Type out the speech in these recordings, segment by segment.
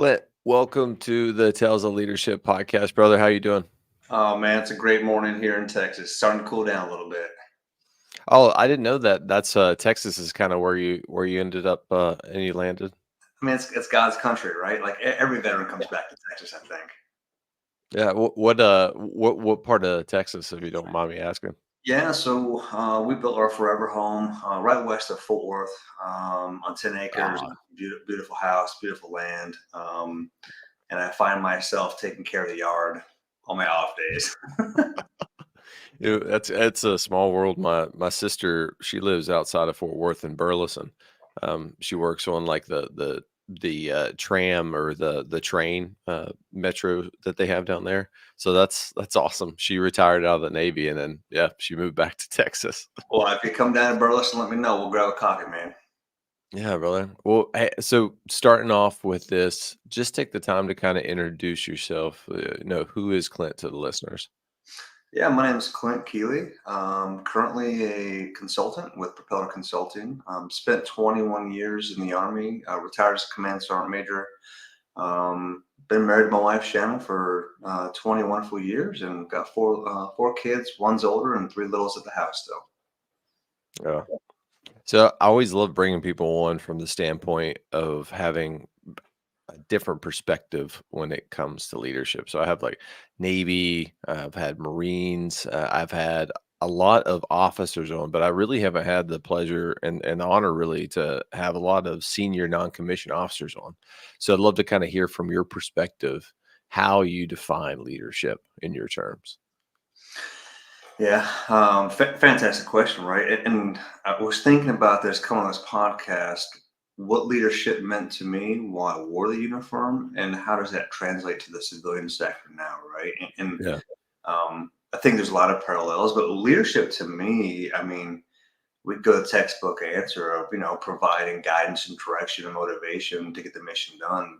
Clint, welcome to the Tales of Leadership podcast, brother. How you doing? Oh man, it's a great morning here in Texas. Starting to cool down a little bit. Oh, I didn't know that. That's Texas is kind of where you ended up and you landed. I mean, it's God's country, right? Like every veteran comes back to Texas, I think. Yeah. What part of Texas, if you don't mind me asking? Yeah, so we built our forever home right west of Fort Worth on 10 acres, Ah, beautiful house, beautiful land. And I find myself taking care of the yard on my off days. that's a small world. My sister, she lives outside of Fort Worth in Burleson. She works on like the tram or the train metro that they have down there. So that's awesome. She retired out of the Navy and then yeah, she moved back to Texas. Well, if you come down to Burleson, let me know. We'll grab a coffee, man. Yeah, brother. Well, hey, so starting off with this, just take the time to kind of introduce yourself. Who is Clint to the listeners? Yeah, my name is Clint Keeley. Currently a consultant with Propeller Consulting. Spent 21 years in the Army, retired as a command sergeant major. Been married to my wife Shannon for 20 wonderful years, and got four kids. One's older and three littles at the house still. Yeah. So I always love bringing people on from the standpoint of having a different perspective when it comes to leadership. So I have like Navy, I've had Marines, I've had a lot of officers on, but I really haven't had the pleasure and honor really to have a lot of senior non-commissioned officers on. So I'd love to kind of hear from your perspective how you define leadership in your terms. Yeah, fantastic question, right? And I was thinking about this coming on this podcast. What leadership meant to me while I wore the uniform, and how does that translate to the civilian sector now, right? Yeah. I think there's a lot of parallels, but leadership to me, I mean, we go the textbook answer of providing guidance and direction and motivation to get the mission done.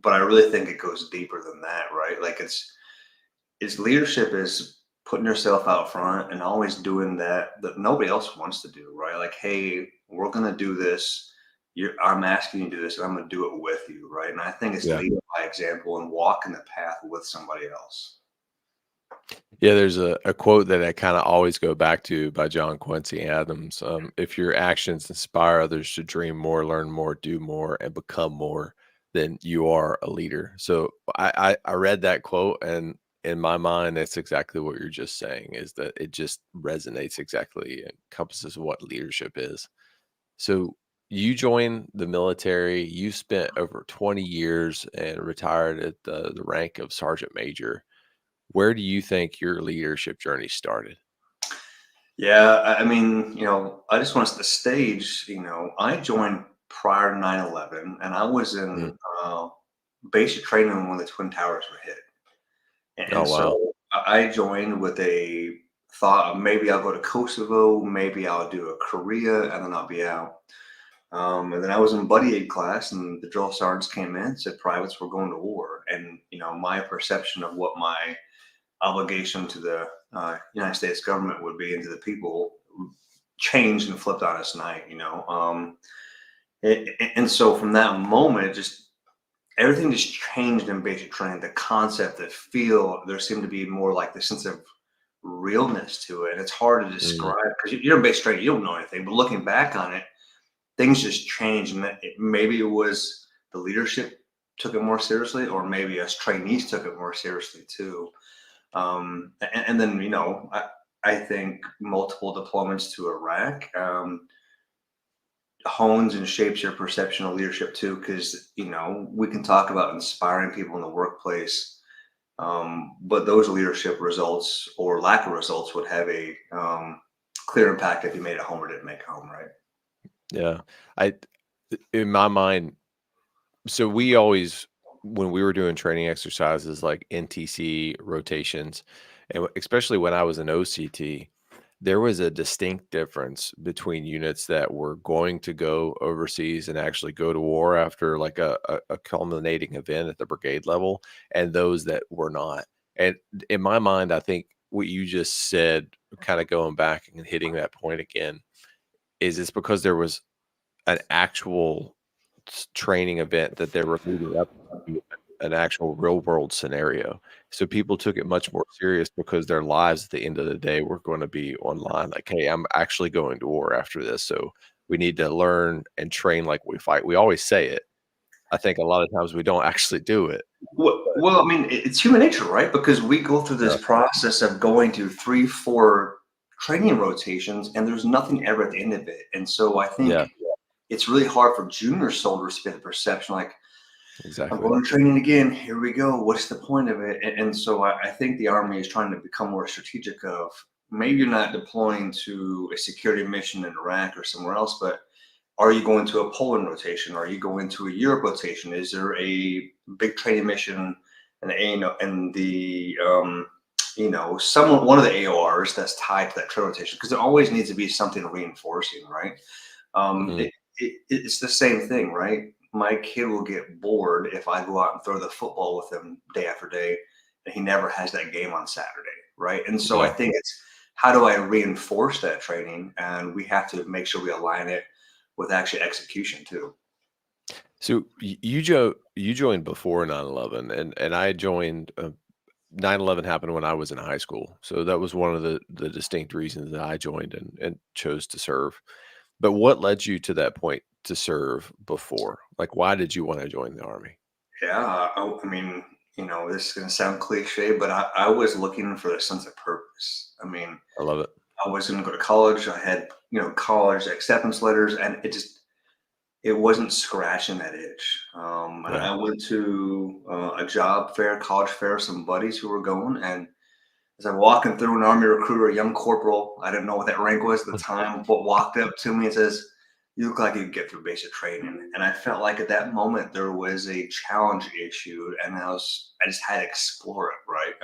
But I really think it goes deeper than that, right? Like it's leadership is putting yourself out front and always doing that nobody else wants to do, right? Like, hey, we're gonna do this. I'm asking you to do this, and I'm gonna do it with you, right? And I think it's Yeah. leading by example and walking the path with somebody else. Yeah, there's a quote that I kind of always go back to by John Quincy Adams. If your actions inspire others to dream more, learn more, do more, and become more, then you are a leader. So I read that quote, and in my mind, that's exactly what you're just saying. Is that it just resonates exactly, encompasses what leadership is. So you joined the military. You spent over 20 years and retired at the rank of sergeant major. Where do you think your leadership journey started? Yeah, I mean, I just want to set the stage. I joined prior to 9/11, and I was Mm. in basic training when the Twin Towers were hit. Oh, And wow. so I joined with a thought of maybe I'll go to Kosovo, maybe I'll do a Korea, and then I'll be out. And then I was in buddy aid class, and the drill sergeants came in, said privates were going to war, and my perception of what my obligation to the United States government would be and to the people changed and flipped on its night. And so from that moment, just everything just changed in basic training. The concept, the feel, there seemed to be more like the sense of realness to it. It's hard to Mm, describe because you're in basic training, you don't know anything. But looking back on it, things just changed, and maybe it was the leadership took it more seriously, or maybe us trainees took it more seriously too. And then I think multiple deployments to Iraq hones and shapes your perception of leadership too, because we can talk about inspiring people in the workplace, but those leadership results or lack of results would have a clear impact if you made it home or didn't make it home, right? yeah. I in my mind, so we always when we were doing training exercises like NTC rotations, and especially when I was an OCT, there was a distinct difference between units that were going to go overseas and actually go to war after like a culminating event at the brigade level and those that were not. And in my mind, I think what you just said, kind of going back and hitting that point again, is it's because there was an actual training event that they were leading up to an actual real world scenario. So people took it much more serious because their lives at the end of the day were going to be online. Like, hey, I'm actually going to war after this. So we need to learn and train like we fight. We always say it. I think a lot of times we don't actually do it. Well, I mean, it's human nature, right? Because we go through Yeah. this process of going to 3, 4 training rotations, and there's nothing ever at the end of it. And so I Yeah, think it's really hard for junior soldiers to get the perception like, I'm exactly. going to training again. Here we go. What's the point of it? And so I think the Army is trying to become more strategic of maybe you're not deploying to a security mission in Iraq or somewhere else, but are you going to a Poland rotation? Are you going to a Europe rotation? Is there a big training mission and someone one of the AORs that's tied to that trail rotation? Because there always needs to be something reinforcing, right? Um, Mhm. it, it's the same thing, right? My kid will get bored if I go out and throw the football with him day after day, and he never has that game on Saturday, right? And so I Yeah. think it's how do I reinforce that training, and we have to make sure we align it with actually execution too. So you joined before 9/11, and I joined 9/11 happened when I was in high school. So that was one of the distinct reasons that I joined and chose to serve. But what led you to that point to serve before? Like, why did you want to join the army? Yeah, I mean, this is going to sound cliche, but I was looking for a sense of purpose. I mean, I love it. I was going to go to college. I had, college acceptance letters, and it wasn't scratching that itch. And Yeah. I went to a job fair, college fair, some buddies who were going, and as I'm walking through, an army recruiter, a young corporal, I didn't know what that rank was at the time, but walked up to me and says, "You look like you could get through basic training." And I felt like at that moment there was a challenge issue, and I just had to explore it, right?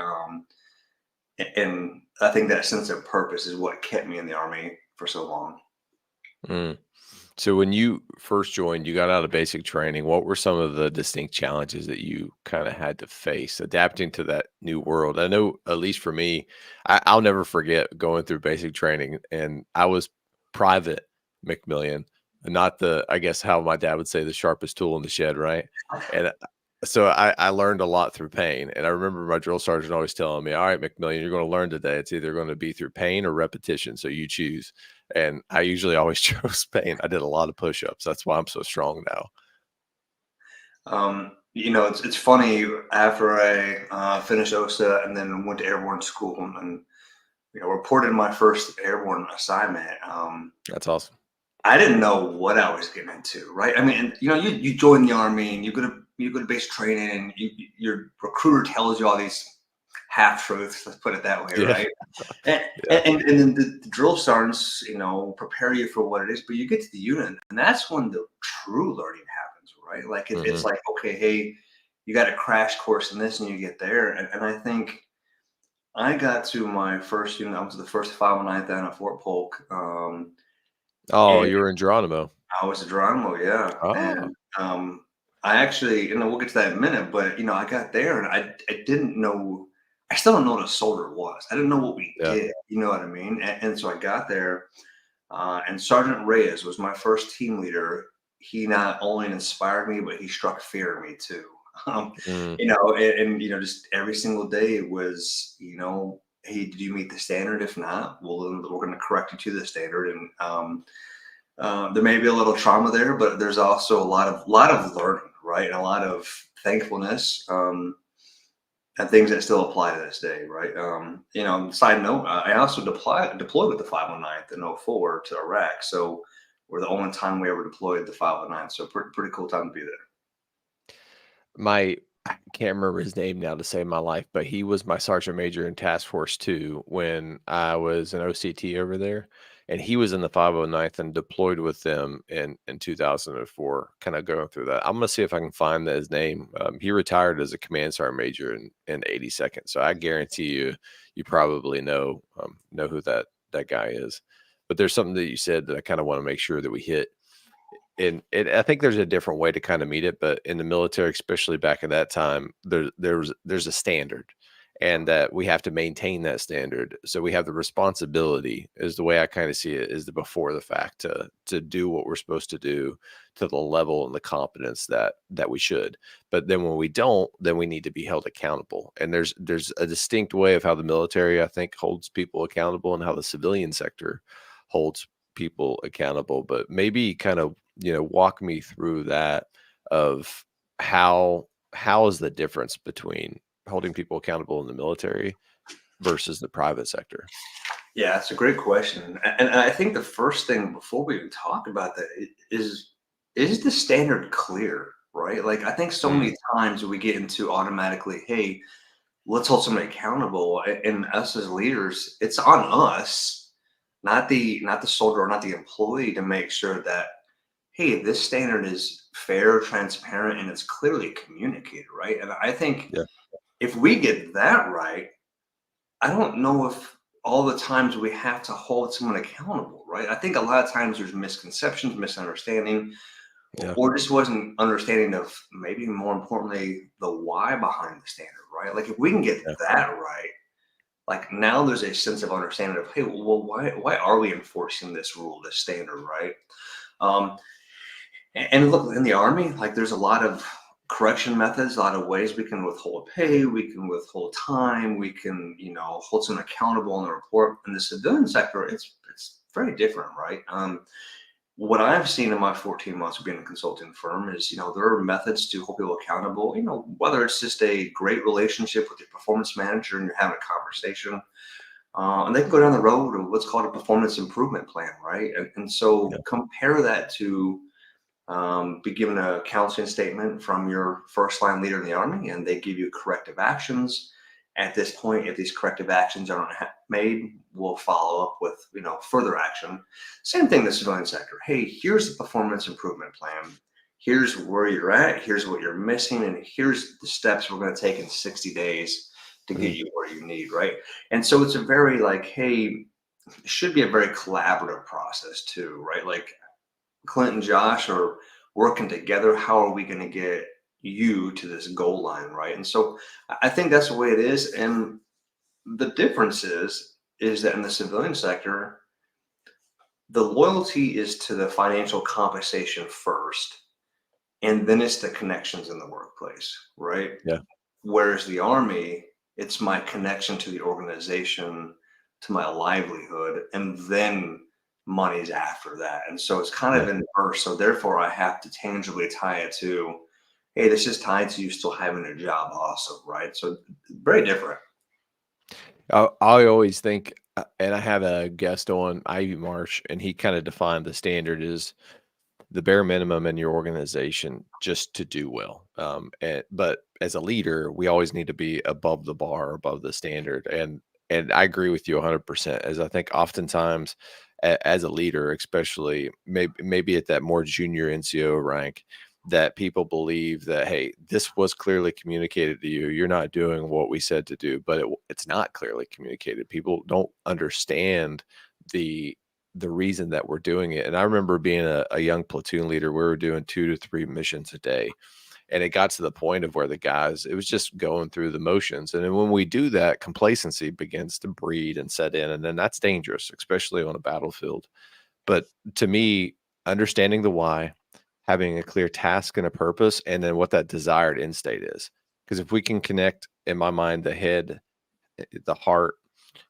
And I think that sense of purpose is what kept me in the army for so long. Mm. So when you first joined, you got out of basic training. What were some of the distinct challenges that you kind of had to face adapting to that new world? I know, at least for me, I'll never forget going through basic training, and I was Private McMillian, not the, I guess, how my dad would say, the sharpest tool in the shed, right? And so I learned a lot through pain. And I remember my drill sergeant always telling me, "All right, McMillian, you're going to learn today. It's either going to be through pain or repetition. So you choose." And I usually always chose pain. I did a lot of push-ups. That's why I'm so strong now. It's funny after I finished OSA and then went to airborne school and reported my first airborne assignment. That's awesome. I didn't know what I was getting into, right? I mean, and, you join the army and you go to base training, and your recruiter tells you all these half truths. Let's put it that way, Yeah. right? And Yeah. and then the drill sergeants, prepare you for what it is, but you get to the unit, and that's when the true learning happens, right? Like it's Mhm. like, okay, hey, you got a crash course in this, and you get there, and I think I got to my first unit. I was the first 509th down at Fort Polk, Oh, and you were in Geronimo. I was a Geronimo, yeah, Oh, and I actually, we'll get to that in a minute, but I got there and I didn't know. I still don't know what a soldier was. I didn't know what we yeah. did. You know what I mean? And so I got there, and Sergeant Reyes was my first team leader. He not only inspired me, but he struck fear in me too. Um, Mm. just every single day was, hey, did you meet the standard? If not, well, then we're going to correct you to the standard. And there may be a little trauma there, but there's also a lot of learning, right, and a lot of thankfulness, and things that still apply to this day, right? Side note, I also deployed with the 509th in '04 to Iraq, so we're the only time we ever deployed the 509th. So pretty cool time to be there. My I can't remember his name now to save my life, but he was my sergeant major in task force 2 when I was an OCT over there, and he was in the 509th and deployed with them in 2004, kinda going through that. I'm gonna see if I can find his name. He retired as a command sergeant major in 82nd, so I guarantee you, you probably know who that guy is. But there's something that you said that I kinda wanna make sure that we hit. And I think there's a different way to kinda meet it, but in the military, especially back at that time, there's a standard, and that we have to maintain that standard. So we have the responsibility, is the way I kind of see it, is the before the fact, to do what we're supposed to do to the level and the competence that we should. But then when we don't, then we need to be held accountable. And there's a distinct way of how the military, I think, holds people accountable and how the civilian sector holds people accountable. But maybe kind of, walk me through that of how is the difference between holding people accountable in the military versus the private sector? Yeah, it's a great question. And I think the first thing before we even talk about that is the standard clear, right? Like I think so Mm, many times we get into automatically, hey, let's hold somebody accountable. And us as leaders, it's on us, not the soldier or not the employee to make sure that, hey, this standard is fair, transparent, and it's clearly communicated, right? And I think yeah, if we get that right, I don't know if all the times we have to hold someone accountable, right? I think a lot of times there's misconceptions, misunderstanding, yeah, or just wasn't understanding of maybe more importantly the why behind the standard, right? Like if we can get yeah, that right, like now there's a sense of understanding of, hey, well, why are we enforcing this rule, this standard, right? Um, and look, in the army, like there's a lot of correction methods, a lot of ways we can withhold pay, we can withhold time, we can, hold someone accountable in the report. In the civilian sector, it's very different, right? What I've seen in my 14 months of being a consulting firm is, there are methods to hold people accountable, whether it's just a great relationship with your performance manager and you're having a conversation, and they can go down the road of what's called a performance improvement plan, right? And so yeah, compare that to be given a counseling statement from your first line leader in the army, and they give you corrective actions. At this point, if these corrective actions aren't made, we'll follow up with further action. Same thing in the civilian sector. Hey, here's the performance improvement plan. Here's where you're at. Here's what you're missing, and here's the steps we're going to take in 60 days to get mm, you where you need. Right, and so it's a very like, hey, it should be a very collaborative process too. Right, like Clint and Josh are working together. How are we going to get you to this goal line, right? And so I think that's the way it is. And the difference is that in the civilian sector, the loyalty is to the financial compensation first, and then it's the connections in the workplace, right? yeah, Whereas the army, it's my connection to the organization, to my livelihood, and then money's after that. And so it's kind yeah. of inverse. So therefore, I have to tangibly tie it to, hey, this is tied to you still having a job also, right? So very different. I always think, and I had a guest on, Ivy Marsh, and he kind of defined the standard as the bare minimum in your organization just to do well. But as a leader, we always need to be above the bar, above the standard. And I agree with you 100%. As I think oftentimes, as a leader, especially maybe at that more junior NCO rank, that people believe that, hey, this was clearly communicated to you. You're not doing what we said to do, but it's not clearly communicated. People don't understand the the reason that we're doing it. And I remember being a young platoon leader, we were doing 2 to 3 missions a day. And it got to the point of where the guys, it was just going through the motions. And then when we do that, complacency begins to breed and set in. And then that's dangerous, especially on a battlefield. But to me, understanding the why, having a clear task and a purpose, and then what that desired end state is. Because if we can connect, in my mind, the head, the heart,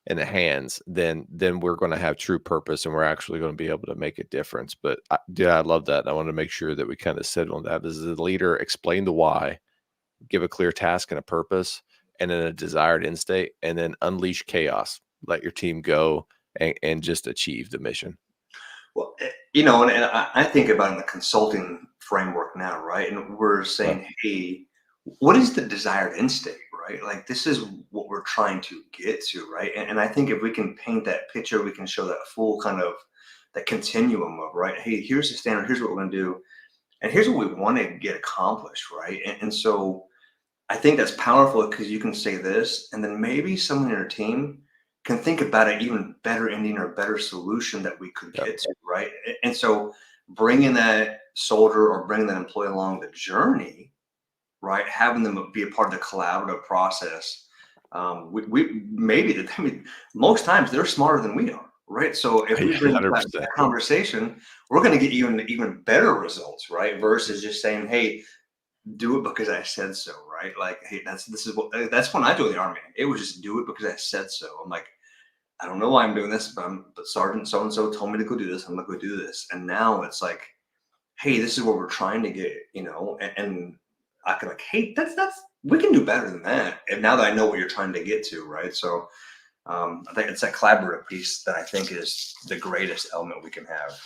and the hands, then we're going to have true purpose and we're actually going to be able to make a difference. But I love that. And I want to make sure that we kind of sit on that as the leader, explain the why, give a clear task and a purpose, and then a desired end state, and then unleash chaos. Let your team go and just achieve the mission. Well, and I think about in the consulting framework now, right? And we're Yeah, saying, hey, what is the desired end state, right? Like this is what we're trying to get to, right? And I think if we can paint that picture, we can show that full kind of that continuum of, right? Hey, here's the standard, here's what we're going to do, and here's what we want to get accomplished, right? And so I think that's powerful because you can say this, and then maybe someone in your team can think about an even better ending or better solution that we could yeah, get to, right? And so bringing that soldier or bringing that employee along the journey, right? Having them be a part of the collaborative process, We maybe, I mean, most times they're smarter than we are, right? So if we Yeah, bring that 100%. conversation, we're going to get even better results, right? Versus just saying, "Hey, do it because I said so," right? Like, hey, this is what that's when I joined the army. It was just do it because I said so. I'm like, I don't know why I'm doing this, but Sergeant so and so told me to go do this. I'm gonna go do this. And now it's like, hey, this is what we're trying to get, and I can like, hey, that's we can do better than that. And now that I know what you're trying to get to, right? So I think it's that collaborative piece that I think is the greatest element we can have.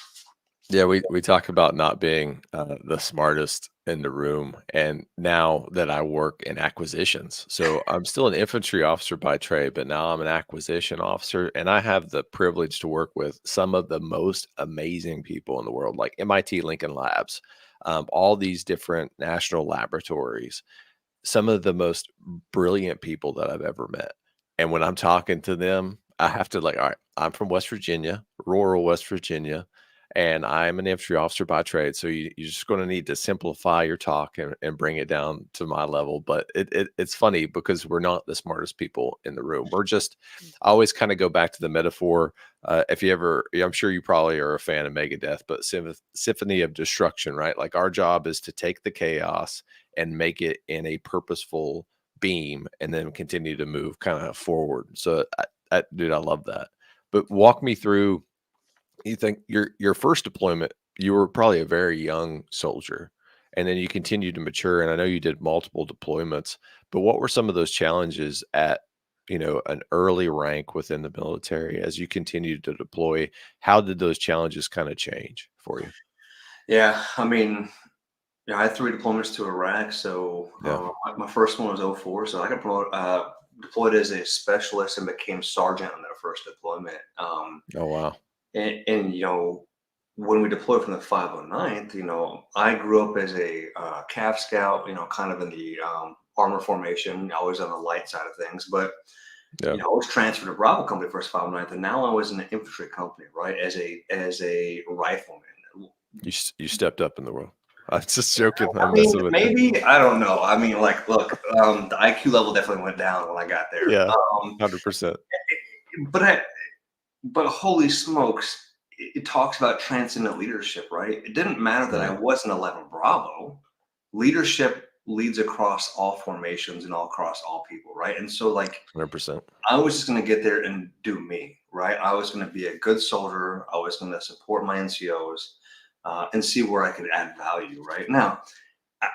Yeah, we talk about not being the smartest in the room, and now that I work in acquisitions, so I'm still an infantry officer by trade, but now I'm an acquisition officer, and I have the privilege to work with some of the most amazing people in the world, like MIT Lincoln Labs, all these different national laboratories, some of the most brilliant people that I've ever met. And when I'm talking to them, I have to like, all right, I'm from West Virginia, rural West Virginia, and I'm an infantry officer by trade. So you're just going to need to simplify your talk and bring it down to my level. But it's funny because we're not the smartest people in the room. We're just, I always kind of go back to the metaphor. If you ever, I'm sure you probably are a fan of Megadeth, but Symphony of Destruction, right? Like our job is to take the chaos and make it in a purposeful beam and then continue to move kind of forward. So dude, I love that. But walk me through, you think your first deployment, you were probably a very young soldier and then you continued to mature. And I know you did multiple deployments, but what were some of those challenges at, an early rank within the military as you continued to deploy? How did those challenges kind of change for you? Yeah, I mean, yeah, I had three deployments to Iraq. So Yeah. my first one was '04. So I got deployed as a specialist and became sergeant on that first deployment. Oh, wow. And when we deployed from the 509th, I grew up as a Cav Scout, kind of in the armor formation, always on the light side of things. But Yeah. I was transferred to Bravo Company first 509th, and now I was in the infantry company, right, as a rifleman. You stepped up in the world. I'm just joking. I I'm mean, messing with you. maybe I don't know. I mean, like, look, the IQ level definitely went down when I got there. Yeah, 100%. But but holy smokes, it talks about transcendent leadership, right? It didn't matter that I Right. wasn't 11 Bravo. Leadership leads across all formations and all across all people, right? And so, like, 100%. I was just going to get there and do me, right? I was going to be a good soldier. I was going to support my NCOs and see where I could add value, right? Now,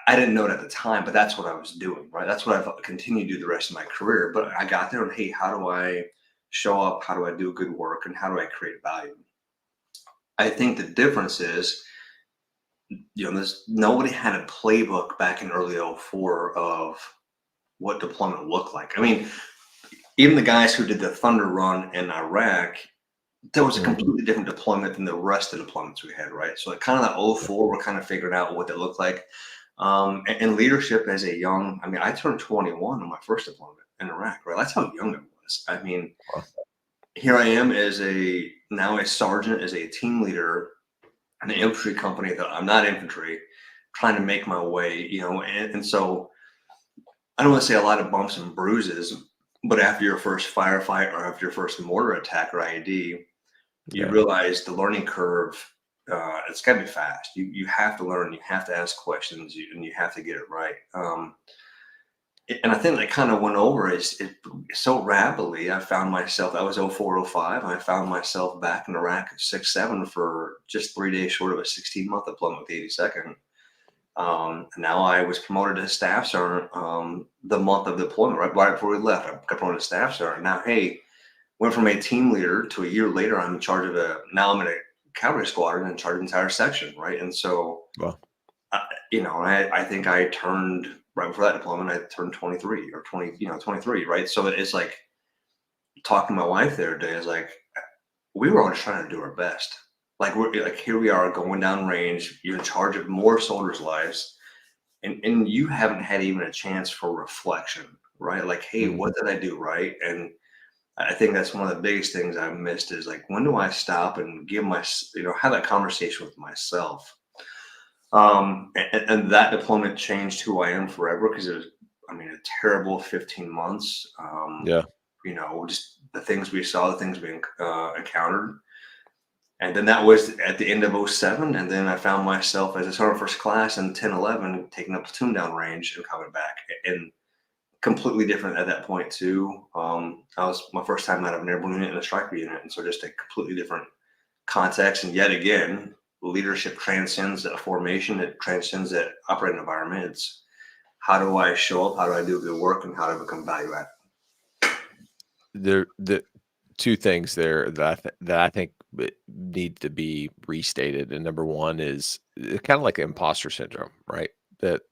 I didn't know it at the time, but that's what I was doing, right? That's what I've continued to do the rest of my career. But I got there and, hey, how do I show up? How do I do good work? And how do I create value? I think the difference is, there's nobody had a playbook back in early '04 of what deployment looked like. I mean, even the guys who did the Thunder Run in Iraq, there was a Mhm. completely different deployment than the rest of the deployments we had, right? So like kind of that Yeah. '04, we're kind of figuring out what they look like. And leadership as a young, I mean, I turned 21 on my first deployment in Iraq, right? That's how young I was. I mean, Wow. here I am as now a sergeant, as a team leader in an infantry company that I'm not infantry, trying to make my way, and so I don't want to say a lot of bumps and bruises, but after your first firefight or after your first mortar attack or IED, you Yeah. realize the learning curve. It's got to be fast. You have to learn. You have to ask questions, and you have to get it right. And I think that kind of went over it so rapidly. I found myself. That was '04, '05. I found myself back in Iraq at 6-7 for just 3 days short of a 16-month deployment with the 82nd. Now I was promoted to staff sergeant the month of deployment, right before we left. I got promoted to staff sergeant. Now, hey, went from a team leader to a year later, I'm in charge of now I'm in a cavalry squadron in charge of the entire section, right? And so, Wow. I think I turned right before that deployment, I turned 23 or 20, 23, right? So it's like talking to my wife the other day is like, we were all just trying to do our best. Like we're like, here we are going down range. You're in charge of more soldiers' lives, and you haven't had even a chance for reflection, right? Like, hey, what Mhm. did I do right? And I think that's one of the biggest things I've missed is like, when do I stop and have that conversation with myself? And that deployment changed who I am forever because I mean, a terrible 15 months. Yeah. Just the things we saw, the things we encountered. And then that was at the end of '07. And then I found myself as a sergeant first class in 10/11 taking a platoon down range and coming back. And completely different at that point, too. I was my first time out of an airborne unit and a striker unit. And so just a completely different context. And yet again, leadership transcends that formation, it transcends that operating environment. It's how do I show up, how do I do good work, and how do I become value added? The two things there that I think need to be restated. And number one is kind of like imposter syndrome, right? That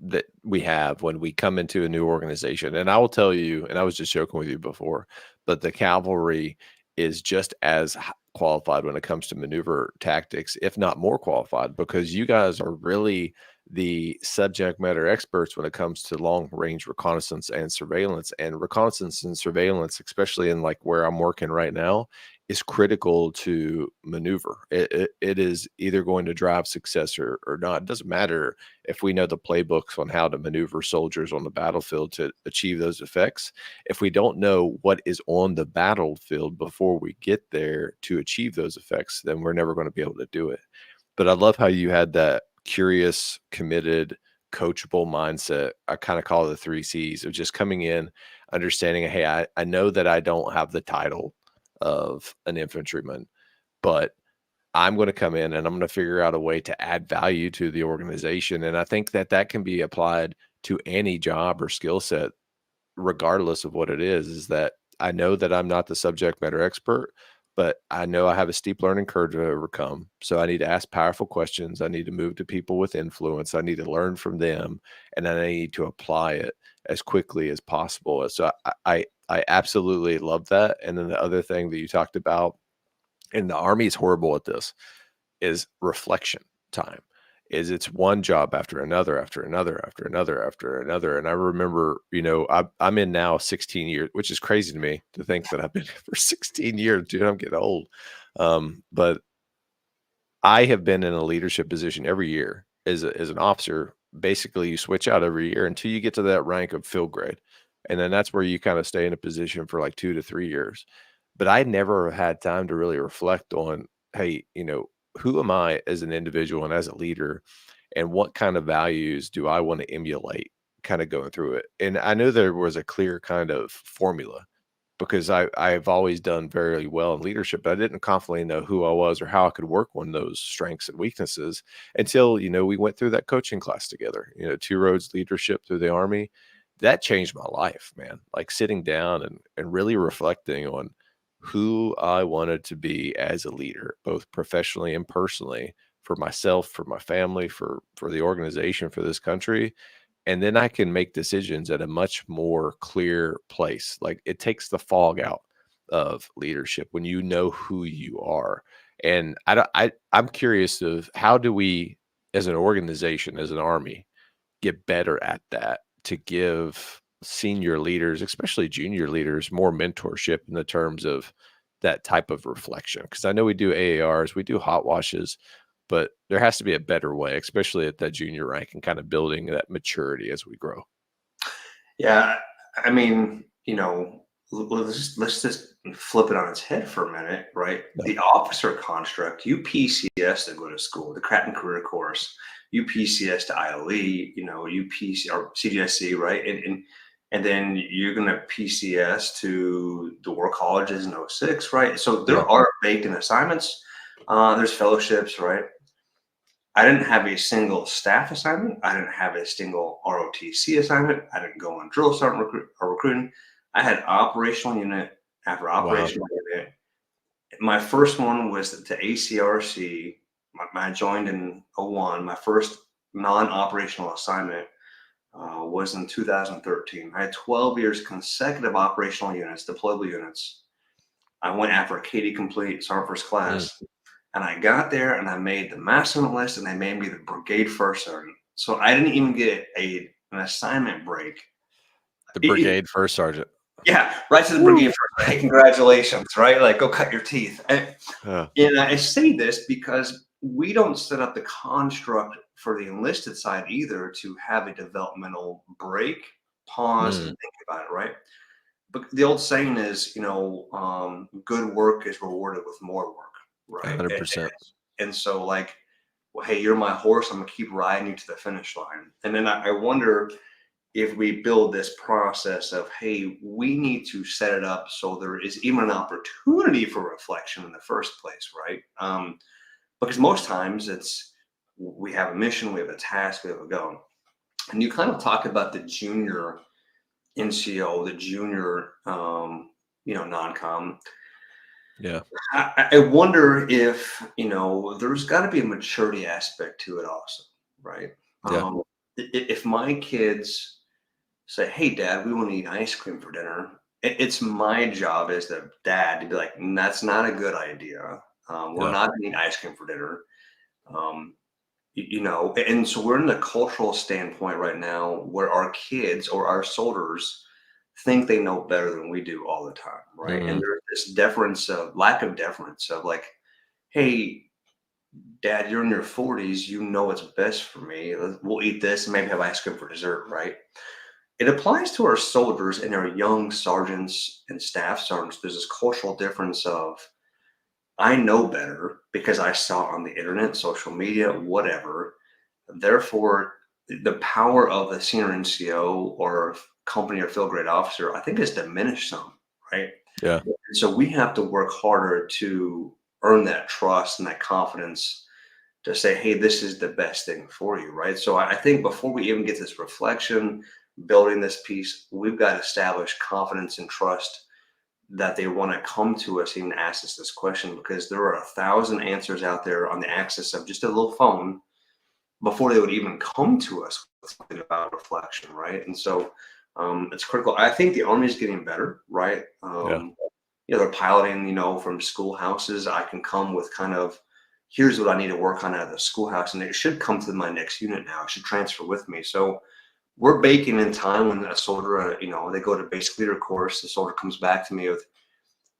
we have when we come into a new organization. And I will tell you, and I was just joking with you before, but the cavalry is just as qualified when it comes to maneuver tactics, if not more qualified, because you guys are really the subject matter experts when it comes to long range reconnaissance and surveillance. And reconnaissance and surveillance, especially in like where I'm working right now, is critical to maneuver. It is either going to drive success or not. It doesn't matter if we know the playbooks on how to maneuver soldiers on the battlefield to achieve those effects. If we don't know what is on the battlefield before we get there to achieve those effects, then we're never going to be able to do it. But I love how you had that curious, committed, coachable mindset. I kind of call it the 3 C's of just coming in, understanding, hey, I know that I don't have the title of an infantryman, but I'm going to come in and I'm going to figure out a way to add value to the organization. And I think that that can be applied to any job or skill set regardless of what it is that I know that I'm not the subject matter expert, but I know I have a steep learning curve to overcome. So I need to ask powerful questions. I need to move to people with influence. I need to learn from them, and then I need to apply it as quickly as possible. So I absolutely love that. And then the other thing that you talked about, and the Army is horrible at this, is reflection time. Is it's one job after another, after another, after another, after another. And I remember, I'm in now 16 years, which is crazy to me to think that I've been here for 16 years, dude. I'm getting old. But I have been in a leadership position every year as an officer. Basically, you switch out every year until you get to that rank of field grade. And then that's where you kind of stay in a position for like 2 to 3 years. But I never had time to really reflect on, hey, who am I as an individual and as a leader, and what kind of values do I want to emulate kind of going through it? And I know there was a clear kind of formula because I've always done very well in leadership, but I didn't confidently know who I was or how I could work on those strengths and weaknesses until, we went through that coaching class together, Two Roads Leadership through the Army. That changed my life, man. Like sitting down and really reflecting on who I wanted to be as a leader, both professionally and personally, for myself, for my family, for the organization, for this country. And then I can make decisions at a much more clear place. Like it takes the fog out of leadership when you know who you are. And I'm curious of how do we as an organization, as an army, get better at that to give senior leaders, especially junior leaders, more mentorship in the terms of that type of reflection. Because I know we do AARs, we do hot washes, but there has to be a better way, especially at that junior rank and kind of building that maturity as we grow. Yeah, I mean, let's just flip it on its head for a minute, right? No. The officer construct, you PCS to go to school, the Cratton Career Course, you PCS to ILE, you PC or CGSC, right? And then you're gonna PCS to the war colleges in '06, right? So Yeah. there are baked in assignments. There's fellowships, right? I didn't have a single staff assignment. I didn't have a single ROTC assignment. I didn't go on drill sergeant recruiting. I had operational unit after Wow. operational unit. My first one was to ACRC. I joined in '01. My first non-operational assignment was in 2013. I had 12 years consecutive operational units, deployable units. I went after a KD complete, sergeant first Mm. class. And I got there and I made the master list and they made me the brigade first sergeant. So I didn't even get an assignment break. The It- it- brigade first sergeant. yeah, right to the Woo. brigade first. Hey, congratulations, right? Like, go cut your teeth. Yeah. And I say this because we don't set up the construct for the enlisted side either to have a developmental break pause and Mm, think about it, right? But the old saying is, good work is rewarded with more work, right? 100%. And so, like, well, hey, you're my horse. I'm gonna keep riding you to the finish line. And then I wonder if we build this process of, hey, we need to set it up so there is even an opportunity for reflection in the first place, right? Because most times it's we have a mission, we have a task, we have a goal. And you kind of talk about the junior NCO, the junior, non-com. Yeah. I wonder if there's got to be a maturity aspect to it also, right? Yeah. If my kids say, "Hey, Dad, we want to eat ice cream for dinner," it's my job as the dad to be like, "That's not a good idea. We're Yeah. not going to eat ice cream for dinner." Um, and so we're in a cultural standpoint right now where our kids or our soldiers think they know better than we do all the time, right? And Mm, there's this deference of lack of deference of like, hey, dad, you're in your 40s, you know what's best for me. We'll eat this and maybe have ice cream for dessert, right? It applies to our soldiers and our young sergeants and staff sergeants. There's this cultural difference of I know better because I saw it on the internet, social media, whatever. Therefore, the power of the senior NCO or company or field grade officer, I think, is diminished some, right? yeah. And so we have to work harder to earn that trust and that confidence to say, hey, this is the best thing for you, right? So I think before we even get this reflection, building this piece, we've got to establish confidence and trust that they want to come to us, even ask us this question, because there are 1,000 answers out there on the axis of just a little phone before they would even come to us with something about reflection, right? And so it's critical. I think the Army is getting better, right? Yeah. They're piloting, from schoolhouses. I can come with kind of, here's what I need to work on out of the schoolhouse, and it should come to my next unit now. It should transfer with me. So we're baking in time when a soldier, they go to basic leader course. The soldier comes back to me with,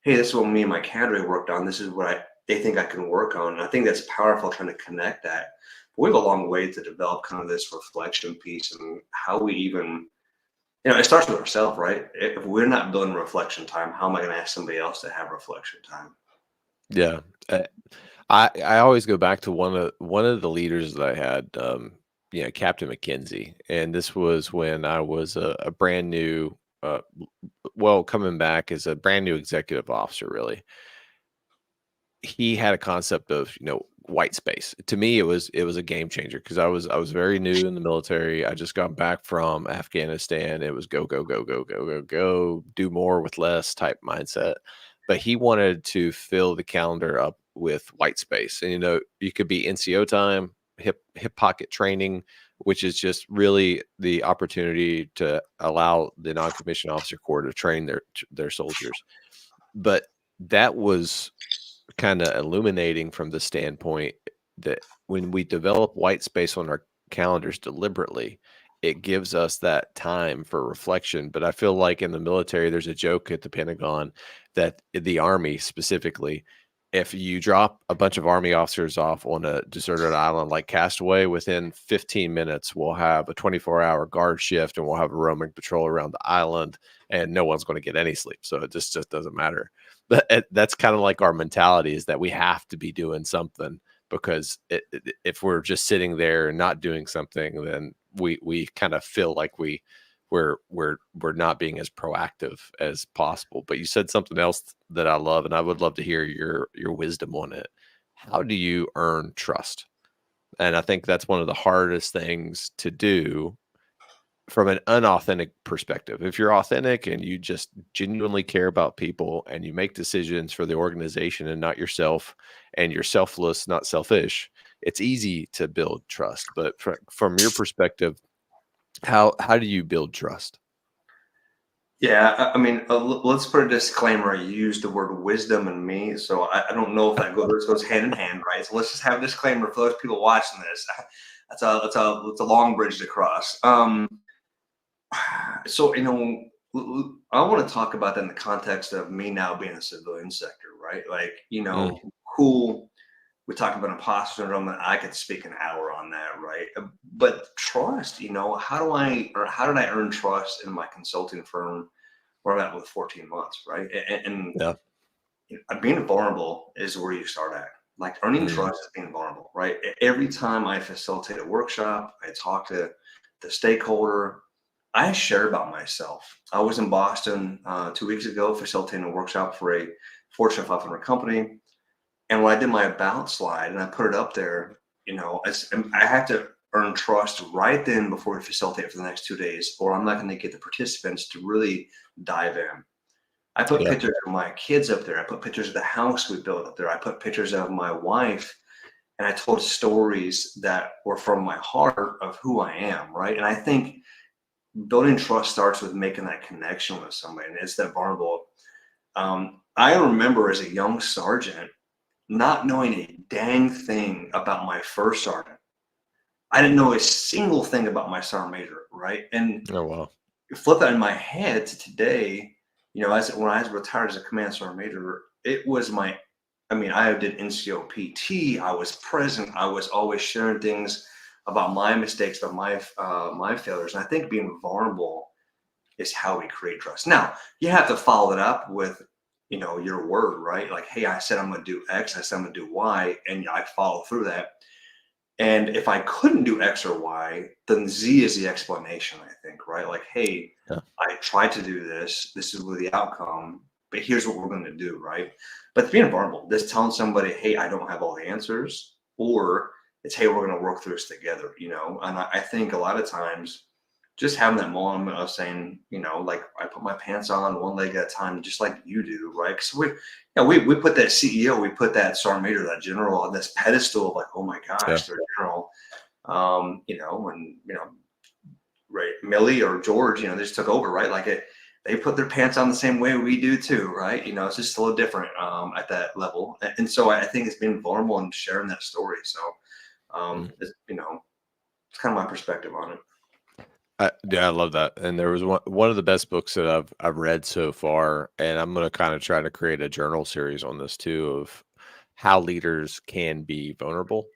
hey, this is what me and my cadre worked on. This is what they think I can work on. And I think that's powerful trying to connect that. But we have a long way to develop kind of this reflection piece and how we even, it starts with ourselves, right? If we're not building reflection time, how am I going to ask somebody else to have reflection time? Yeah. Uh, I always go back to one of the leaders that I had, Captain McKenzie, and this was when I was a brand new, coming back as a brand new executive officer, really. He had a concept of, white space. To me, it was a game changer because I was very new in the military. I just got back from Afghanistan. It was go, go, go, go, go, go, go, do more with less type mindset. But he wanted to fill the calendar up with white space. And you could be NCO time, hip pocket training, which is just really the opportunity to allow the non-commissioned officer corps to train their soldiers. But that was kinda illuminating from the standpoint that when we develop white space on our calendars deliberately, it gives us that time for reflection, but I feel like in the military, there's a joke at the Pentagon that the Army specifically, if you drop a bunch of Army officers off on a deserted island like Castaway, within 15 minutes, we'll have a 24-hour guard shift, and we'll have a roaming patrol around the island, and no one's gonna get any sleep, so it just doesn't matter. That's kinda like our mentality is that we have to be doing something because if we're just sitting there and not doing something, then we kinda feel like we're not being as proactive as possible. But you said something else that I love, and I would love to hear your wisdom on it. How do you earn trust? And I think that's one of the hardest things to do from an unauthentic perspective. If you're authentic and you just genuinely care about people and you make decisions for the organization and not yourself, and you're selfless, not selfish, it's easy to build trust. But from your perspective, how do you build trust? Yeah, I mean, let's put a disclaimer. You used the word wisdom and me, so I don't know if that goes hand in hand, right? So let's just have a disclaimer for those people watching this. That's a long bridge to cross. So I want to talk about that in the context of me now being a civilian sector, right? Like, Mm, cool. we talked about imposter syndrome, and I could speak an hour on that, right? But trust, how did I earn trust in my consulting firm where I'm at with 14 months, right? And Yeah. being vulnerable is where you start at. Like earning Mm. trust is being vulnerable, right? Every time I facilitate a workshop, I talk to the stakeholder, I share about myself. I was in Boston 2 weeks ago facilitating a workshop for a Fortune 500 company. And when I did my about slide and I put it up there, I had to earn trust right then before we facilitate for the next 2 days, or I'm not going to get the participants to really dive in. I put Yeah. pictures of my kids up there. I put pictures of the house we built up there. I put pictures of my wife, and I told stories that were from my heart of who I am, right? And I think building trust starts with making that connection with somebody, and it's that vulnerable. I remember as a young sergeant not knowing a dang thing about my first sergeant. I didn't know a single thing about my sergeant major, right? And Oh, wow. flip that in my head to today, as when I was retired as a command sergeant major, it was I did NCOPT. I was present. I was always sharing things about my mistakes, about my failures. And I think being vulnerable is how we create trust. Now, you have to follow it up with, your word, right? Like, hey, I said I'm going to do X. I said I'm going to do Y, and I follow through that. And if I couldn't do X or Y, then Z is the explanation, I think, right? Like, hey, Yeah. I tried to do this. This is the outcome, but here's what we're going to do, right? But being vulnerable, just telling somebody, hey, I don't have all the answers, or it's, hey, we're going to work through this together, And I think a lot of times, just having that moment of saying, like I put my pants on one leg at a time, just like you do, right? Because we put that CEO, we put that sergeant major, that general on this pedestal of like, oh my Yeah. gosh, they're general, and right, Millie or George, they just took over, right? Like they put their pants on the same way we do too, right? It's just a little different at that level, and so I think it's being vulnerable and sharing that story. So Mm. it's kind of my perspective on it. Yeah, I love that. And there was one of the best books that I've read so far, and I'm gonna kind of try to create a journal series on this too of how leaders can be vulnerable.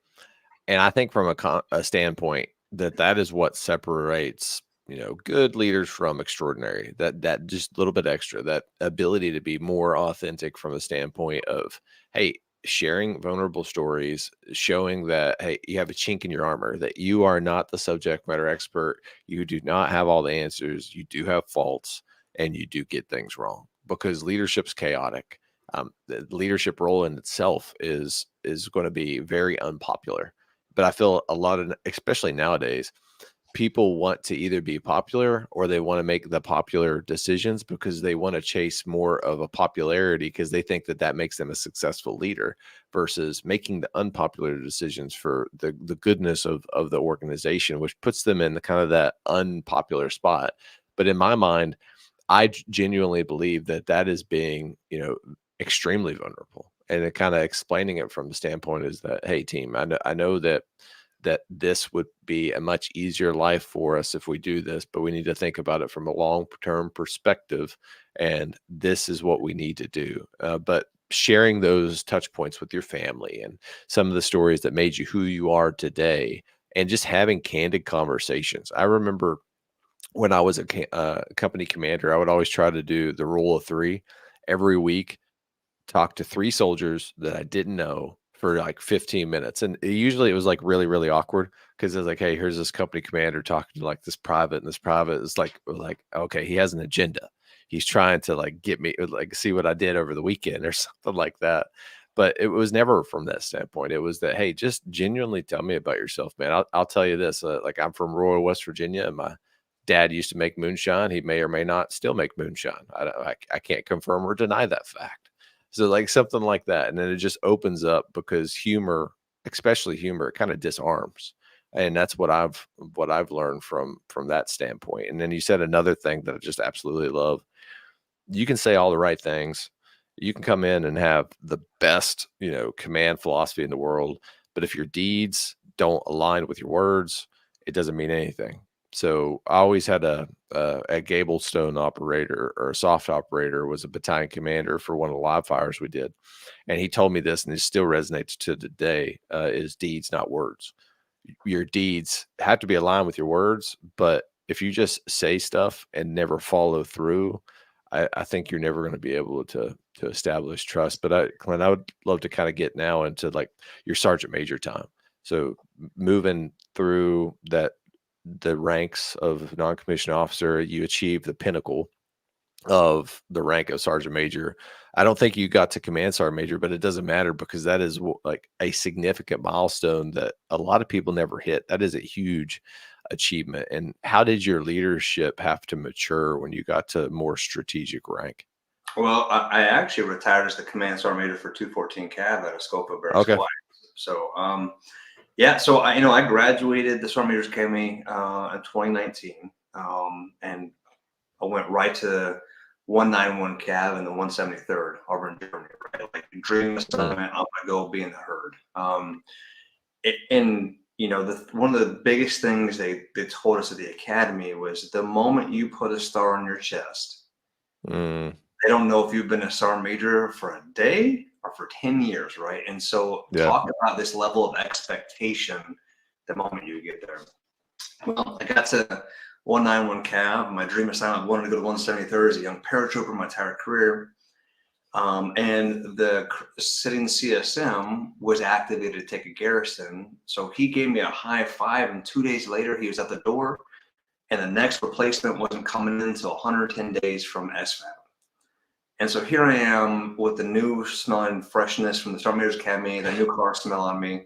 And I think from a standpoint that is what separates, good leaders from extraordinary. That just little bit extra, that ability to be more authentic from a standpoint of, hey, sharing vulnerable stories, showing that, hey, you have a chink in your armor, that you are not the subject matter expert, you do not have all the answers, you do have faults, and you do get things wrong because leadership's chaotic. The leadership role in itself is going to be very unpopular, but I feel a lot of, especially nowadays, people want to either be popular or they want to make the popular decisions because they want to chase more of a popularity because they think that that makes them a successful leader versus making the unpopular decisions for the goodness of the organization, which puts them in the kind of that unpopular spot. But in my mind, I genuinely believe that that is being, extremely vulnerable. And it kind of explaining it from the standpoint is that, hey, team, I know that this would be a much easier life for us if we do this, but we need to think about it from a long-term perspective, and this is what we need to do. But sharing those touch points with your family and some of the stories that made you who you are today, and just having candid conversations. I remember when I was a company commander, I would always try to do the rule of three every week, talk to 3 soldiers that I didn't know for, like, 15 minutes, and usually it was, like, really, really awkward because it was like, "Hey, here's this company commander talking to, like, this private, and this private is like, okay, he has an agenda. He's trying to, like, get me like, see what I did over the weekend," or something like that, but it was never from that standpoint. It was that, "Hey, just genuinely tell me about yourself, man. I'll tell you this, like, I'm from rural West Virginia, and my dad used to make moonshine. He may or may not still make moonshine. I can't confirm or deny that fact." So, like, something like that, and then it just opens up because humor, especially humor, kinda disarms, and that's what I've learned from that standpoint. And then you said another thing that I just absolutely love. You can say all the right things. You can come in and have the best, command philosophy in the world, but if your deeds don't align with your words, it doesn't mean anything. So I always had a gable stone operator or a soft operator was a battalion commander for one of the live fires we did, and he told me this, and it still resonates to today: is deeds, not words. Your deeds have to be aligned with your words, but if you just say stuff and never follow through, I think you're never going to be able to establish trust. But Clint, I would love to kind of get now into like your sergeant major time. So moving through the ranks of non-commissioned officer, you achieve the pinnacle of the rank of sergeant major. I don't think you got to command sergeant major, but it doesn't matter because that is like a significant milestone that a lot of people never hit. That is a huge achievement. And how did your leadership have to mature when you got to more strategic rank? Well, I actually retired as the command sergeant major for 214 Cav out of Scopa Barracks, Okay. Hawaii. So, yeah, so I graduated the Sergeant Major's Academy in 2019, and I went right to 191 Cav and the 173rd over in Germany, right? Like dream Mm, assignment, I'm gonna go be in the herd. And one of the biggest things they told us at the academy was the moment you put a star on your chest, mm, they don't know if you've been a sergeant major for a day or for 10 years, right? And so yeah. talk about this level of expectation the moment you get there. Well, I got to 191 Cav. My dream assignment, I wanted to go to 173rd as a young paratrooper my entire career. And the sitting CSM was activated to take a garrison. So he gave me a high five, and 2 days later, he was at the door. And the next replacement wasn't coming in until 110 days from SFAB. And so here I am with the new smelling freshness from the Sergeant Major's Academy, the new car smell on me.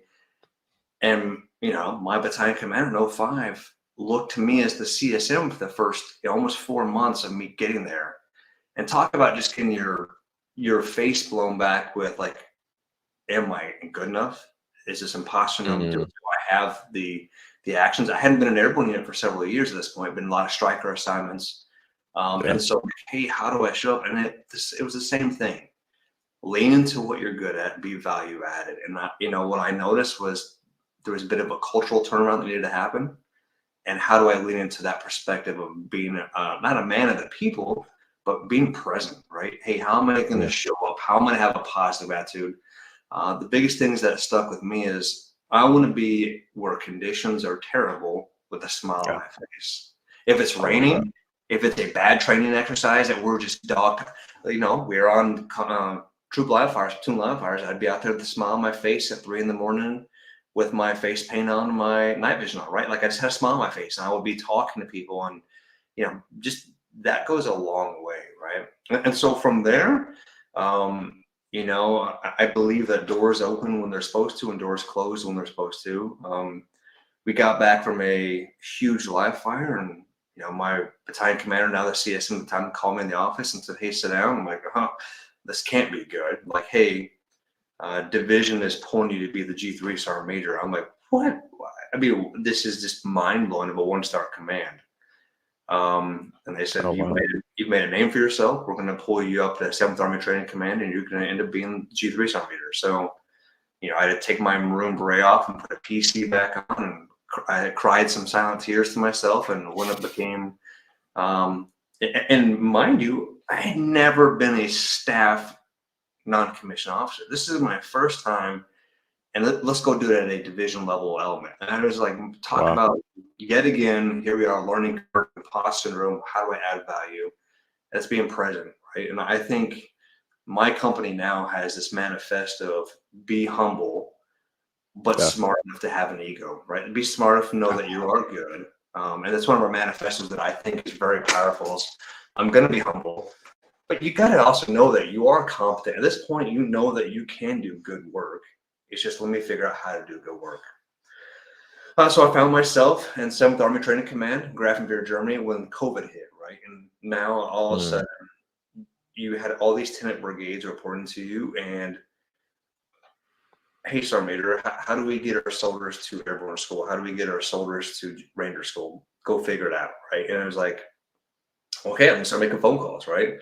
And, my battalion commander in '05 looked to me as the CSM for the first almost 4 months of me getting there. And talk about just getting your face blown back with like, am I good enough? Is this imposter syndrome? Do Mm, I have the actions? I hadn't been in an airborne unit for several years at this point, been a lot of striker assignments. yeah. And so, hey, how do I show up? And it was the same thing. Lean into what you're good at, be value added. And what I noticed was there was a bit of a cultural turnaround that needed to happen. And how do I lean into that perspective of being not a man of the people, but being present, right? Hey, how am I going to Yeah. show up? How am I going to have a positive attitude? The biggest things that stuck with me is I want to be where conditions are terrible with a smile on Yeah. my face. If it's I love that. raining, if it's a bad training exercise that we're just we're on troop live fires, platoon live fires, I'd be out there with a smile on my face at 3 in the morning with my face paint on, my night vision on, right? Like I just had a smile on my face and I would be talking to people and, just that goes a long way, right? And so from there, I believe that doors open when they're supposed to and doors close when they're supposed to. We got back from a huge live fire, and my battalion commander, now the CSM at the time, called me in the office and said, "Hey, sit down." I'm like, "Oh, this can't be good." Like, "Hey, division is pulling you to be the G3 sergeant major." I'm like, "What?" I mean, this is just mind blowing of a 1-star command. And they said, Oh, wow. you've made a name for yourself. We're going to pull you up to 7th Army Training Command, and you're going to end up being G3 sergeant major. So, I had to take my maroon beret off and put a PC back on, and I cried some silent tears to myself, and when it became, and mind you, I had never been a staff non-commissioned officer. This is my first time, and let's go do it at a division level element. And I was like, talk Wow. about yet again, here we are learning imposter syndrome. How do I add value? That's being present, right? And I think my company now has this manifesto of be humble, but Yeah. smart enough to have an ego, right? Be smart enough to know Yeah. that you are good. And that's one of our manifestos that I think is very powerful. Is I'm going to be humble, but you got to also know that you are competent. At this point, you know that you can do good work. It's just let me figure out how to do good work. So I found myself in 7th Army Training Command, Grafenwehr, Germany, when COVID hit, right? And now all of a Mm, sudden, you had all these tenant brigades reporting to you, and hey, Sergeant Major, how do we get our soldiers to airborne school? How do we get our soldiers to Ranger school? Go figure it out, right? And it was like, okay, I'm gonna start making phone calls, right?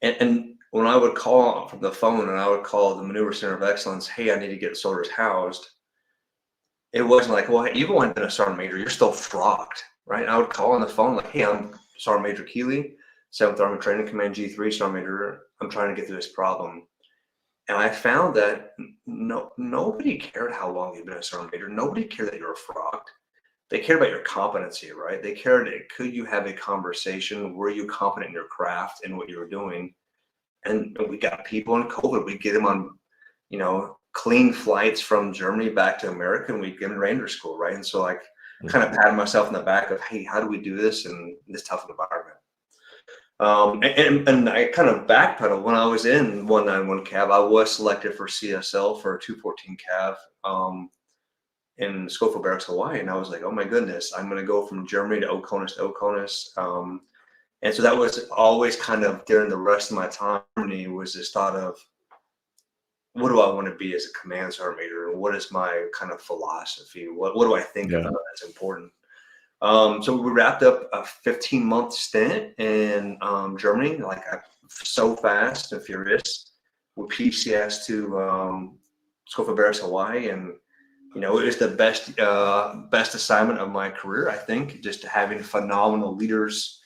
And when I would call from the phone and I would call the Maneuver Center of Excellence, hey, I need to get soldiers housed. It wasn't like, well, you've only been a sergeant major, you're still frogged. right? And I would call on the phone like, hey, I'm Sergeant Major Keeley, 7th Army Training Command G3 Sergeant Major. I'm trying to get through this problem. And I found that nobody cared how long you've been a sergeant major. Nobody cared that you were a frog. They cared about your competency, right? They cared, could you have a conversation? Were you competent in your craft and what you were doing? And we got people in COVID. We get them on, clean flights from Germany back to America, and we get them in Ranger School, right? And so, like, kind of patted myself in the back of, hey, how do we do this in this tough environment? And I kind of backpedaled when I was in 191 Cav. I was selected for CSL for 214 Cav in Schofield Barracks, Hawaii, and I was like, oh my goodness, I'm going to go from Germany to Oconus to Oconus. And so that was always kind of during the rest of my time was this thought of, what do I want to be as a command sergeant major, and what is my kind of philosophy? What do I think about that's important? So we wrapped up a 15-month stint in Germany, like so fast and furious, with PCS to Schofield Barracks, Hawaii, and it was the best assignment of my career. I think just having phenomenal leaders.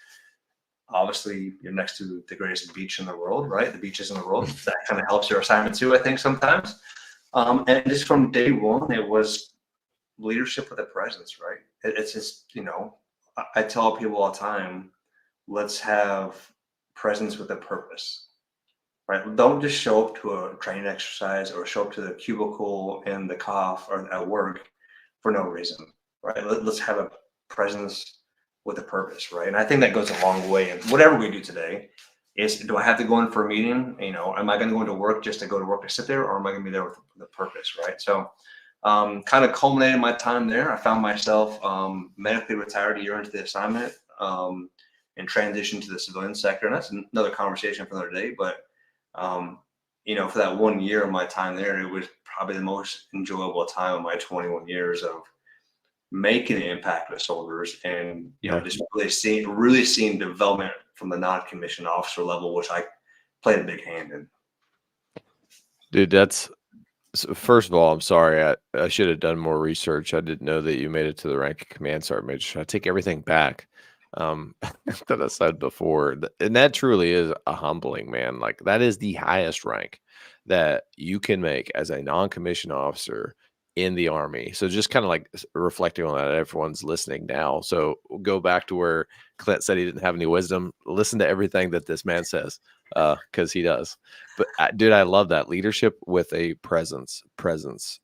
Obviously, you're next to the greatest beach in the world, right? The beaches in the world. That kind of helps your assignment too, I think, sometimes. And just from day one, it was leadership with a presence, right? It's just, I tell people all the time, let's have presence with a purpose, right? Don't just show up to a training exercise or show up to the cubicle in the cough or at work for no reason, right? Let's have a presence with a purpose, right? And I think that goes a long way. And whatever we do today is, do I have to go in for a meeting? Am I going to go into work just to go to work to sit there, or am I going to be there with the purpose, right? So kind of culminated my time there. I found myself medically retired a year into the assignment and transitioned to the civilian sector. And that's another conversation for another day. But, for that 1 year of my time there, it was probably the most enjoyable time of my 21 years of making an impact with soldiers, and just really seeing development from the non-commissioned officer level, which I played a big hand in. Dude, so first of all, I'm sorry. I should have done more research. I didn't know that you made it to the rank of command sergeant major. I take everything back that I said before. And that truly is a humbling, man. Like, that is the highest rank that you can make as a non-commissioned officer in the Army. So just kind of like reflecting on that, everyone's listening now. So we'll go back to where Clint said he didn't have any wisdom. Listen to everything that this man says, because he does. But dude, I love that leadership with a presence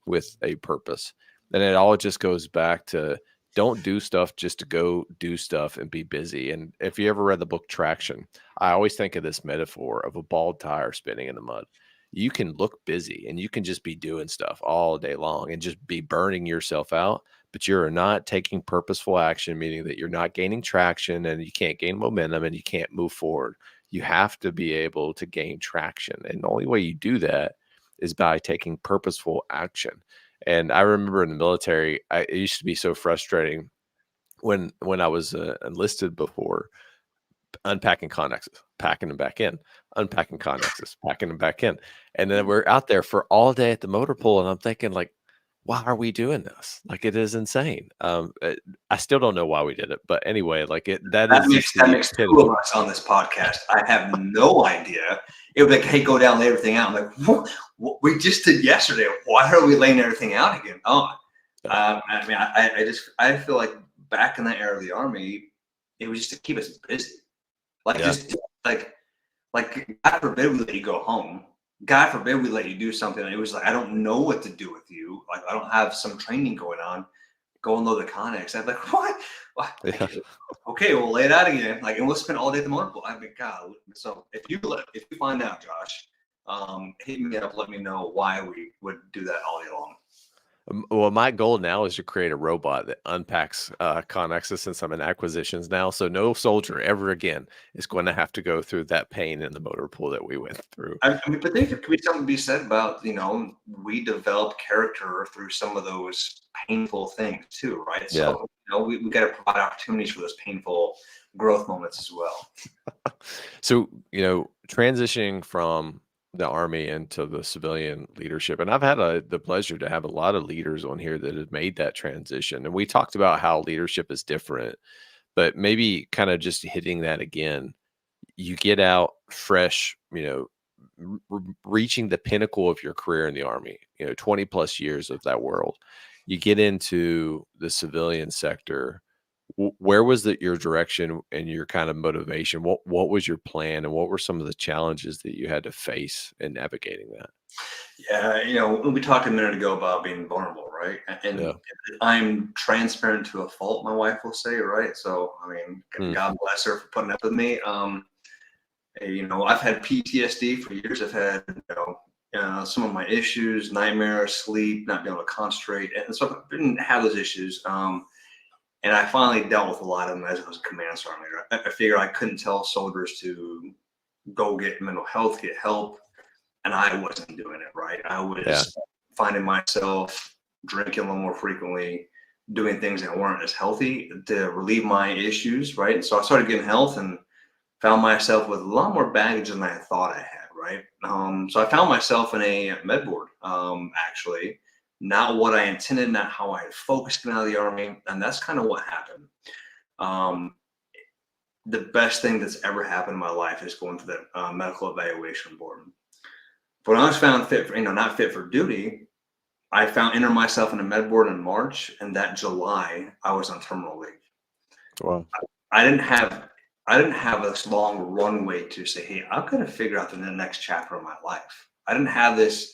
with a purpose. And it all just goes back to, don't do stuff just to go do stuff and be busy. And if you ever read the book Traction, I always think of this metaphor of a bald tire spinning in the mud. You can look busy and you can just be doing stuff all day long and just be burning yourself out, but you're not taking purposeful action, meaning that you're not gaining traction and you can't gain momentum and you can't move forward. You have to be able to gain traction. And the only way you do that is by taking purposeful action. And I remember in the military, it used to be so frustrating when I was enlisted before, unpacking connexes, packing them back in, unpacking connexes, packing them back in. And then we're out there for all day at the motor pool. And I'm thinking, like, why are we doing this? Like, it is insane. I still don't know why we did it, but anyway, like that makes two of us on this podcast. I have no idea. It would be like, hey, go down, lay everything out. I'm like, what we just did yesterday. Why are we laying everything out again? I feel like back in that era of the Army, it was just to keep us busy. Like, just like God forbid we let you go home. God forbid we let you do something. And it was like, I don't know what to do with you. Like, I don't have some training going on. Go and load the Connex. I'm like, what? Yeah. Okay, we'll lay it out again. Like, and we'll spend all day at the motor pool. I mean, God. So if you find out, Josh, hit me up. Let me know why we would do that all day long. Well, my goal now is to create a robot that unpacks connexes, since I'm in acquisitions now. So no soldier ever again is going to have to go through that pain in the motor pool that we went through. I mean, but there could be something to be said about, we develop character through some of those painful things too, right? Yeah. So, we got to provide opportunities for those painful growth moments as well. So, transitioning from the Army into the civilian leadership. And I've had the pleasure to have a lot of leaders on here that have made that transition. And we talked about how leadership is different, but maybe kind of just hitting that again. You get out fresh, reaching the pinnacle of your career in the Army, 20 plus years of that world. You get into the civilian sector. Where was your direction and your kind of motivation? What was your plan, and what were some of the challenges that you had to face in navigating that? Yeah, we talked a minute ago about being vulnerable, right? And Yeah. I'm transparent to a fault, my wife will say, right? So, I mean, Mm, God bless her for putting up with me. I've had PTSD for years. I've had, some of my issues, nightmares, sleep, not being able to concentrate. And so I didn't have those issues. And I finally dealt with a lot of them as I was a command sergeant leader. I figured I couldn't tell soldiers to go get mental health, get help, and I wasn't doing it right. I yeah. was finding myself drinking a little more frequently, doing things that weren't as healthy to relieve my issues, right? And so I started getting health and found myself with a lot more baggage than I thought I had, right? So I found myself in a med board, actually, not what I intended, not how I had focused coming out of the Army, and that's kind of what happened. Um, the best thing that's ever happened in my life is going through that medical evaluation board. But when I was found fit for, not fit for duty, I entered myself in a med board in March, and that July I was on terminal leave. Wow. I didn't have I didn't have this long runway to say, hey, I've got to figure out the next chapter of my life. I didn't have this,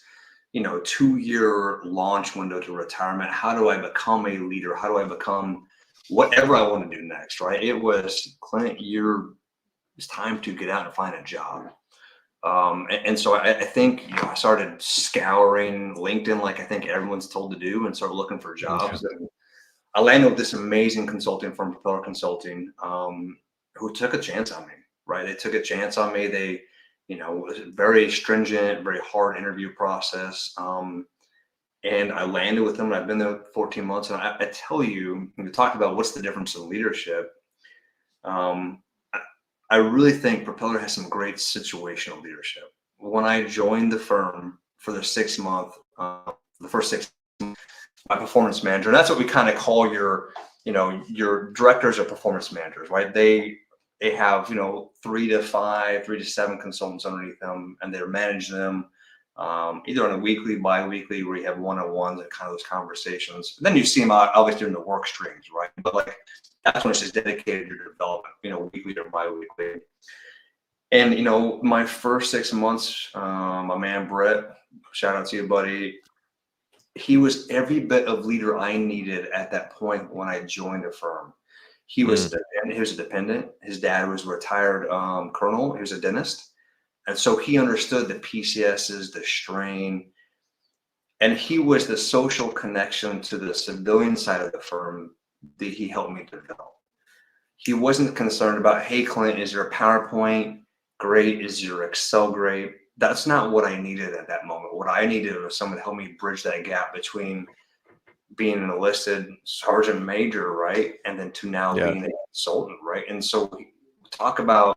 2-year launch window to retirement. How do I become a leader? How do I become whatever I want to do next? Right. It was, Clint, it's time to get out and find a job. And so I think, I started scouring LinkedIn like I think everyone's told to do, and started looking for Okay. jobs. And I landed with this amazing consulting firm, Propeller Consulting, who took a chance on me, right? They took a chance on me. They, it was a very stringent, very hard interview process. And I landed with them. And I've been there 14 months. And I tell you, when we talk about what's the difference in leadership, I really think Propeller has some great situational leadership. When I joined the firm for the 6 month, the first 6 months, my performance manager, and that's what we kind of call your directors or performance managers, right? They have 3 to 5, 3 to 7 consultants underneath them, and they're managing them either on a weekly, bi-weekly, where you have one-on-ones and kind of those conversations. And then you see them out obviously in the work streams, right? But like that's when it's just dedicated to development, weekly or bi-weekly. And my first 6 months, my man Brett, shout out to you, buddy. He was every bit of leader I needed at that point when I joined the firm. He was Mm, he was a dependent. His dad was a retired colonel. He was a dentist, and so he understood the PCSs, the strain, and he was the social connection to the civilian side of the firm that he helped me develop. He wasn't concerned about, hey, Clint, is your PowerPoint great? Is your Excel great? That's not what I needed at that moment. What I needed was someone to help me bridge that gap between being an enlisted sergeant major, right, and then to now yeah. being a consultant, right? And so we talk about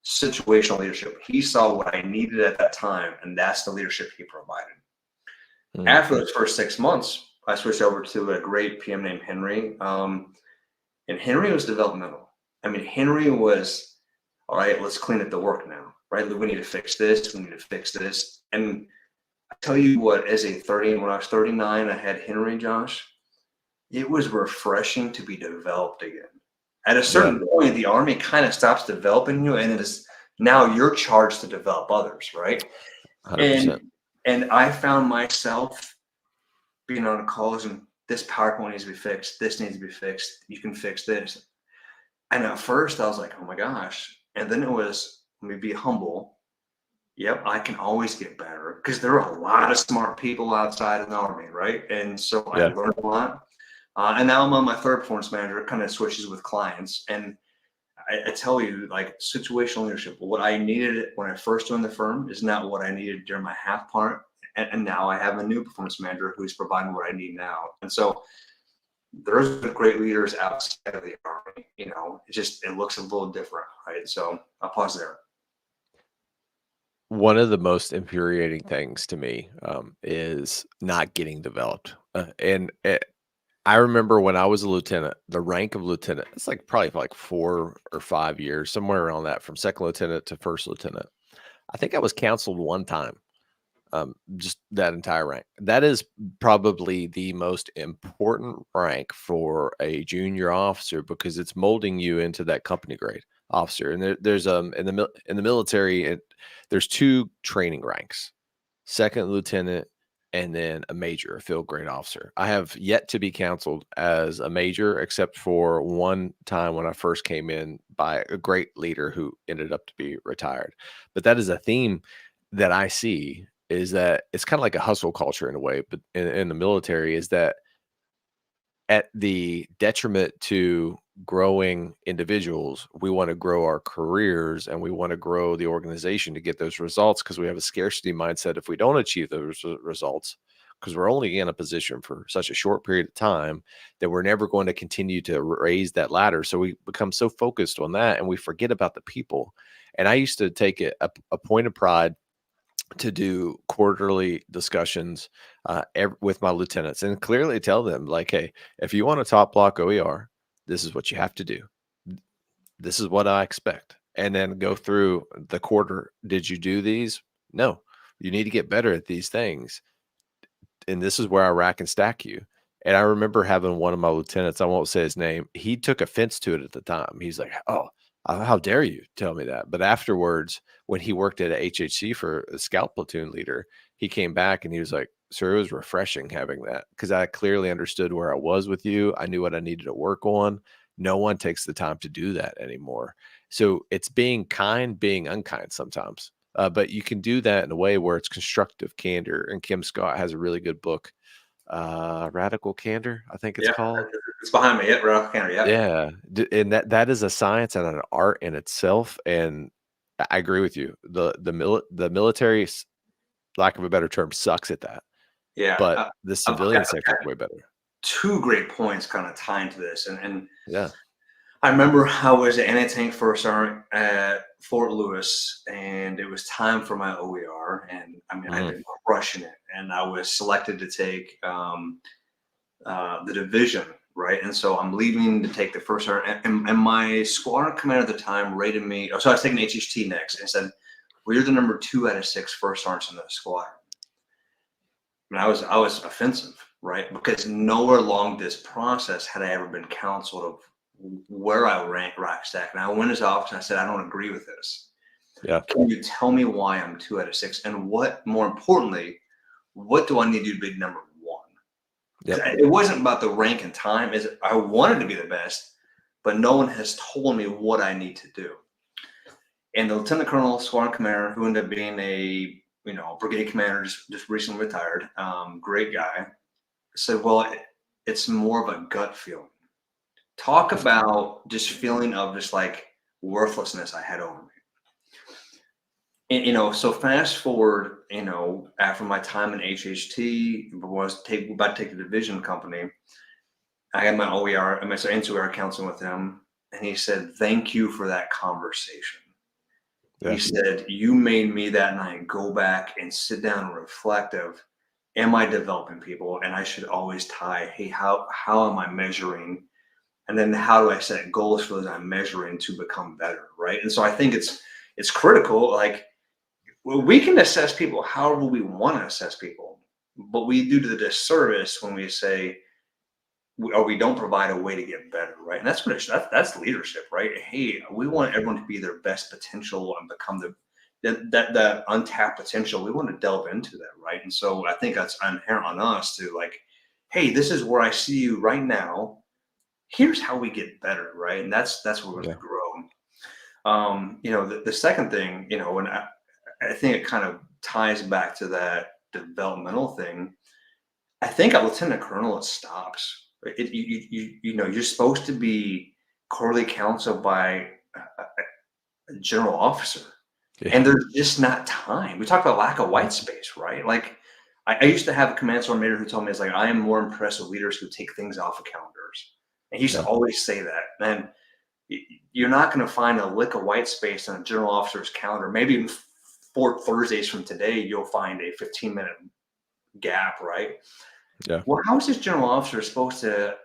situational leadership. He saw what I needed at that time, and that's the leadership he provided. Mm, After those first 6 months, I switched over to a great PM named Henry, and Henry was developmental. I mean, Henry was, all right, let's clean up the work now, right? We need to fix this. We need to fix this. And I tell you what, when I was 39, I had Henry, Josh. It was refreshing to be developed again. At a yeah. certain point, the Army kind of stops developing you, and it is now you're charged to develop others, right? And 100%. and I found myself being on calls, and this PowerPoint needs to be fixed. This needs to be fixed. You can fix this. And at first, I was like, oh my gosh. And then it was, let me be humble. Yep, I can always get better because there are a lot of smart people outside in the Army, right? And so I Yeah. learned a lot. And now I'm on my third performance manager, kind of switches with clients. And I tell you, like situational leadership, what I needed when I first joined the firm is not what I needed during my half part. And now I have a new performance manager who's providing what I need now. And so there's great leaders outside of the Army. It looks a little different, right? So I'll pause there. One of the most infuriating things to me is not getting developed. I remember when I was a lieutenant, the rank of lieutenant, it's like probably for like 4 or 5 years, somewhere around that, from second lieutenant to first lieutenant. I think I was counseled one time, just that entire rank. That is probably the most important rank for a junior officer because it's molding you into that company grade officer. And there's in the military, there's two training ranks: second lieutenant, and then a major, a field grade officer. I have yet to be counseled as a major, except for one time when I first came in by a great leader who ended up to be retired. But that is a theme that I see, is that it's kind of like a hustle culture in a way, but in the military, is that at the detriment to growing individuals, we want to grow our careers and we want to grow the organization to get those results because we have a scarcity mindset. If we don't achieve those results, because we're only in a position for such a short period of time, that we're never going to continue to raise that ladder. So we become so focused on that and we forget about the people. And I used to take it a point of pride to do quarterly discussions with my lieutenants and clearly tell them, like, hey, if you want to top block OER, this is what you have to do. This is what I expect. And then go through the quarter. Did you do these? No. You need to get better at these things, and this is where I rack and stack you. And I remember having one of my lieutenants, I won't say his name, he took offense to it at the time. He's like, "Oh, how dare you tell me that?" But afterwards, when he worked at a HHC for a scout platoon leader, he came back and he was like, "Sir, it was refreshing having that because I clearly understood where I was with you. I knew what I needed to work on. No one takes the time to do that anymore." So it's being kind, being unkind sometimes. But you can do that in a way where it's constructive candor. And Kim Scott has a really good book, Radical Candor, I think it's Yeah, called. it's behind me. Yep, right off the counter. Yep. Yeah, and that is a science and an art in itself. And I agree with you. The military, lack of a better term, sucks at that. Yeah. But the civilian I've sector got is way better. two great points kind of tying to this, and Yeah. I remember I was an anti-tank first sergeant at Fort Lewis, and it was time for my OER. And I mean, I'd Mm, been crushing it, and I was selected to take the division, right? And so I'm leaving to take the first sergeant, and my squadron commander at the time rated me. Oh, so I was taking HHT next, and said, "Well, you're the number 2 out of 6 first sergeants in the squadron." And I was offensive, right? Because nowhere along this process had I ever been counseled of where I rank rack stack. And I went to his office and I said, "I don't agree with this. yeah. Can you tell me why I'm 2 out of 6? And what, more importantly, what do I need to do to be number one?" Yep. It wasn't about the rank and time. Is I wanted to be the best, but no one has told me what I need to do. And the lieutenant colonel, squadron commander, who ended up being a brigade commander, just recently retired, great guy, said, "Well, it's more of a gut feeling." Talk about just feeling of just like worthlessness I had over me. And, so fast forward, after my time in HHT, about to take the division company, I had my OER, I mean, so NCOER counseling with him, and he said, "Thank you for that conversation." He Yeah. said, "You made me that night go back and sit down and reflect of, am I developing people? And I should always tie, hey, how am I measuring? And then how do I set goals for those I'm measuring to become better, right?" And so I think it's critical. Like, well, we can assess people however we want to assess people, but we do to the disservice when we say, or we don't provide a way to get better, right? And that's that's leadership, right? Hey, we want everyone to be their best potential and become that untapped potential. We want to delve into that, right? And so I think that's inherent on us to, like, hey, this is where I see you right now. Here's how we get better, right? And that's where we're going Yeah. to grow. The second thing, and I think it kind of ties back to that developmental thing. I think at lieutenant colonel it stops. You're supposed to be quarterly counseled by a general officer, and Yeah. there's just not time. We talk about lack of white space, right? Like, I used to have a command sergeant major who told me, it's like, "I am more impressed with leaders who take things off of calendars." And he used to Yeah. always say that. And you're not going to find a lick of white space on a general officer's calendar, maybe even 4 Thursdays from today, you'll find a 15-minute gap, right? Yeah. Well, how is this general officer supposed to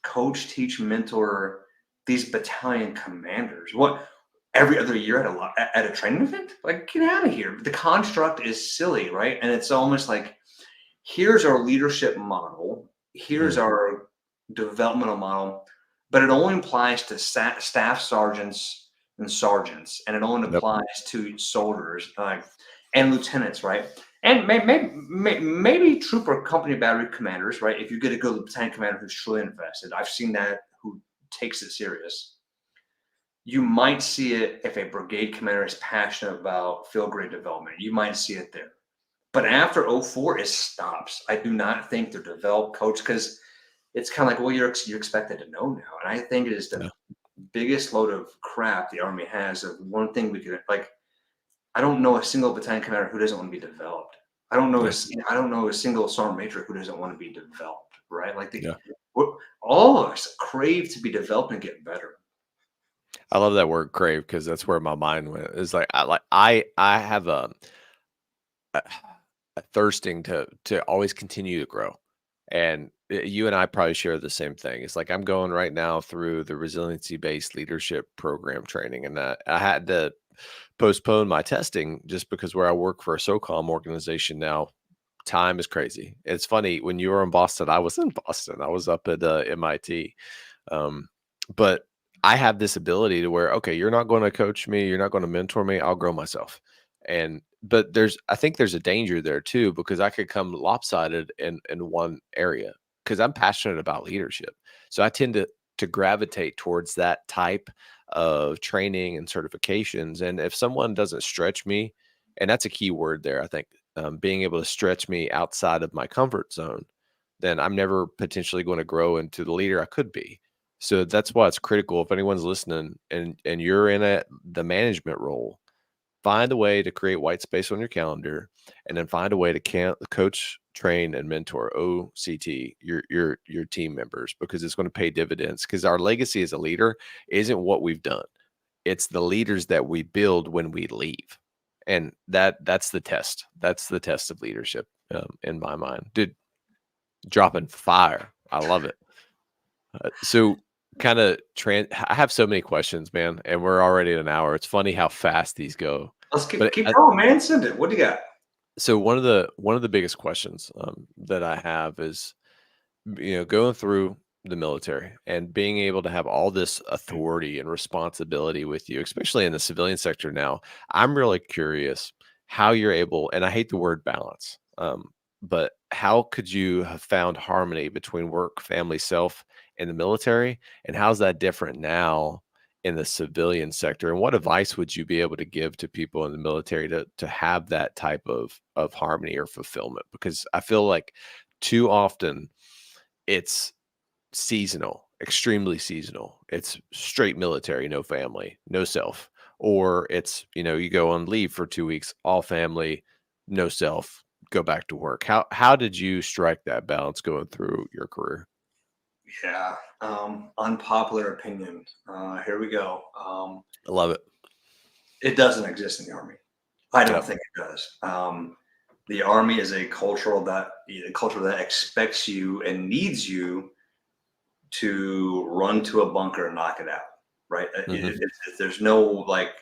coach, teach, mentor these battalion commanders? What, every other year at a training event? Like, get out of here. The construct is silly, right? And it's almost like, here's our leadership model, here's Mm. our developmental model, but it only applies to staff sergeants and sergeants, and it only Yep. applies to soldiers and lieutenants, right? And maybe troop or company battery commanders, right? If you get a good lieutenant commander who's truly invested, I've seen that, who takes it serious. You might see it if a brigade commander is passionate about field grade development. You might see it there. But after '04, it stops. I do not think they're developed coach, because it's kind of like, well, you're expected to know now. And I think it is the Yeah. biggest load of crap the Army has. Of one thing we could, like, I don't know a single battalion commander who doesn't want to be developed. Yeah. I don't know a single sergeant major who doesn't want to be developed, right? Like, Yeah. all of us crave to be developed and get better. I love that word crave because that's where my mind went. It's I have a a thirsting to always continue to grow. And you and I probably share the same thing. It's like I'm going right now through the resiliency based leadership program training, and I had to postpone my testing just because where I work for a SOCOM organization now, time is crazy. It's funny when you were in Boston, I was in Boston. I was up at MIT. Um, but I have this ability to where, okay, you're not going to coach me, you're not going to mentor me, I'll grow myself. And but I think there's a danger there too, because I could come lopsided in one area because I'm passionate about leadership. So I tend to gravitate towards that type of training and certifications. And if someone doesn't stretch me, and that's a key word there, I think, being able to stretch me outside of my comfort zone, then I'm never potentially going to grow into the leader I could be. So that's why it's critical. If anyone's listening and you're in the management role, find a way to create white space on your calendar, and then find a way to coach, train, and mentor OCT your team members, because it's going to pay dividends. Because our legacy as a leader isn't what we've done; it's the leaders that we build when we leave, and that's the test. That's the test of leadership, in my mind. Dude, dropping fire. I love it. So kind of I have so many questions, man, and we're already at an hour. It's funny how fast these go. Let's But keep going, man. Send it. What do you got? so one of the biggest questions that I have is, going through the military and being able to have all this authority and responsibility with you, especially in the civilian sector now. I'm really curious how you're able, and I hate the word balance, but how could you have found harmony between work, family, self in the military? And how's that different now in the civilian sector? And what advice would you be able to give to people in the military to have that type of harmony or fulfillment? Because I feel like too often it's seasonal, extremely seasonal. It's straight military, no family, no self. Or it's, you go on leave for 2 weeks, all family, no self, go back to work. How did you strike that balance going through your career? Yeah. Unpopular opinion. Here we go. I love it. It doesn't exist in the Army. I don't Yep. think it does. The Army is a culture that expects you and needs you to run to a bunker and knock it out. Right? Hmm. There's no, like,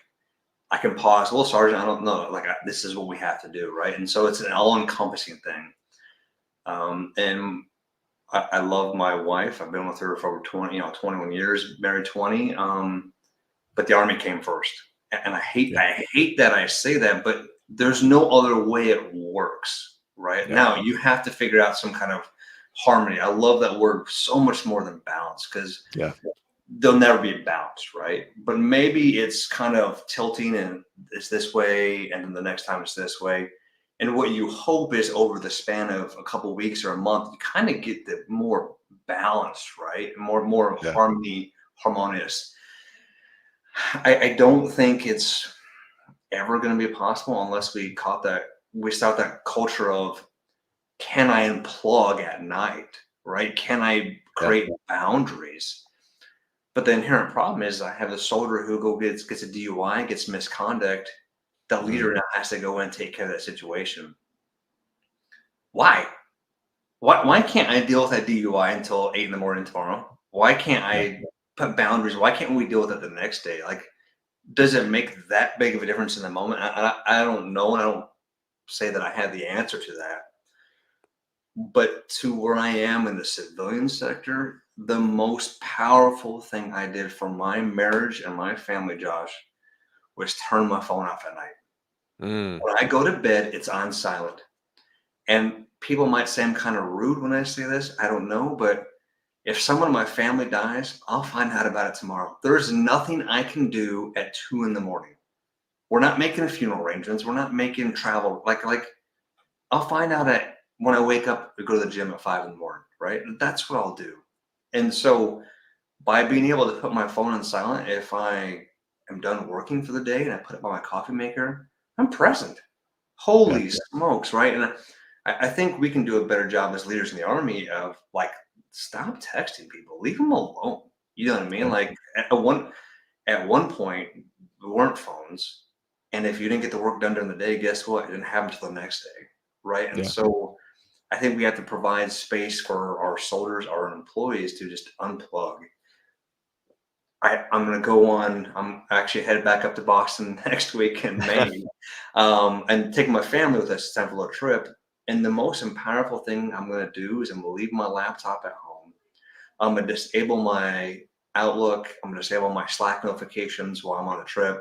I can pause. Well, Sergeant, I don't know. Like, this is what we have to do, right? And so it's an all-encompassing thing. And I love my wife. I've been with her for over 21 years, married 20. But the Army came first. And Yeah. I hate that I say that, but there's no other way it works, right? Yeah. Now you have to figure out some kind of harmony. I love that word so much more than balance, because Yeah. there'll never be a balance, right? But maybe it's kind of tilting, and it's this way, and then the next time it's this way. And what you hope is, over the span of a couple of weeks or a month, you kind of get the more balanced, right? More Yeah. harmonious. I don't think it's ever going to be possible unless we start that culture of, can I unplug at night, right? Can I Yeah. create boundaries? But the inherent problem is, I have a soldier who gets a DUI, gets misconduct, The Mm. leader now has to go in and take care of that situation. Why? Why can't I deal with that DUI until 8 in the morning tomorrow? Why can't Yeah. I put boundaries? Why can't we deal with it the next day? Like, does it make that big of a difference in the moment? I don't know. And I don't say that I have the answer to that. But to where I am in the civilian sector, the most powerful thing I did for my marriage and my family, Josh, was turn my phone off at night. Mm. When I go to bed, it's on silent. And people might say I'm kind of rude when I say this. I don't know. But if someone in my family dies, I'll find out about it tomorrow. There's nothing I can do at 2 in the morning. We're not making funeral arrangements. We're not making travel. Like I'll find out at when I wake up to go to the gym at 5 in the morning, right? And that's what I'll do. And so by being able to put my phone on silent, if I am done working for the day and I put it by my coffee maker, I'm present. Yeah. Holy smokes, right? And I think we can do a better job as leaders in the army of like stop texting people, leave them alone. You know what I mean? Yeah. Like at one point, there weren't phones, and if you didn't get the work done during the day, guess what? It didn't happen until the next day, right? And Yeah. so I think we have to provide space for our soldiers, our employees to just unplug. I'm going to go on. I'm actually headed back up to Boston next week in May, and taking my family with us. It's time for a little trip. And the most powerful thing I'm going to do is I'm going to leave my laptop at home. I'm going to disable my Outlook. I'm going to disable my Slack notifications while I'm on the trip,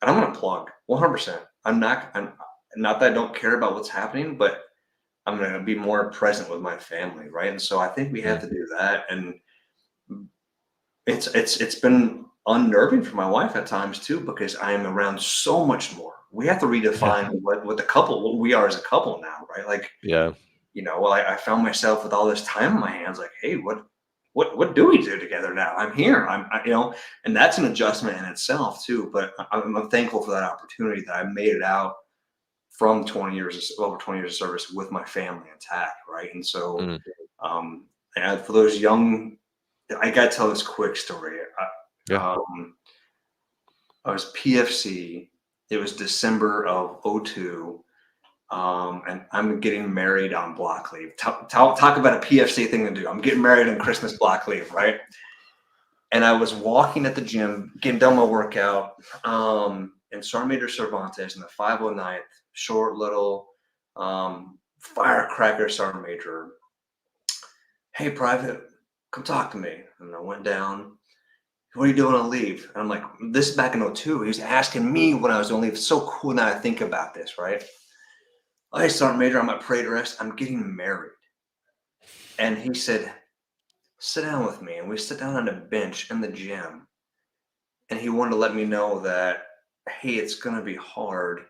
and I'm going to plug 100%. I'm not that I don't care about what's happening, but I'm going to be more present with my family, right? And so I think we have Mm. to do that. And it's been unnerving for my wife at times too, because I am around so much more. We have to Yeah. redefine what we are as a couple now, right? Like, Yeah. well, I found myself with all this time in my hands, like, hey, what do we do together now? I'm here. And that's an adjustment in itself too. But I'm thankful for that opportunity that I made it out from 20 years, over 20 years of service with my family intact, right? And so, Mm. um, and for those young, I got to tell this quick story. Yeah. I was PFC. It was December of '02, and I'm getting married on block leave. Talk about a PFC thing to do. I'm getting married on Christmas block leave, right? And I was walking at the gym, getting done my workout, and Sergeant Major Cervantes in the 509th, short little firecracker Sergeant Major. Hey, Private, come talk to me. And I went down. What are you doing on leave? And I'm like, this is back in '02. He was asking me when I was on leave. It's so cool now I think about this, right? Hey, Sergeant Major, I'm at parade arrest. I'm getting married. And he said, sit down with me. And we sit down on a bench in the gym. And he wanted to let me know that, hey, it's going to be hard.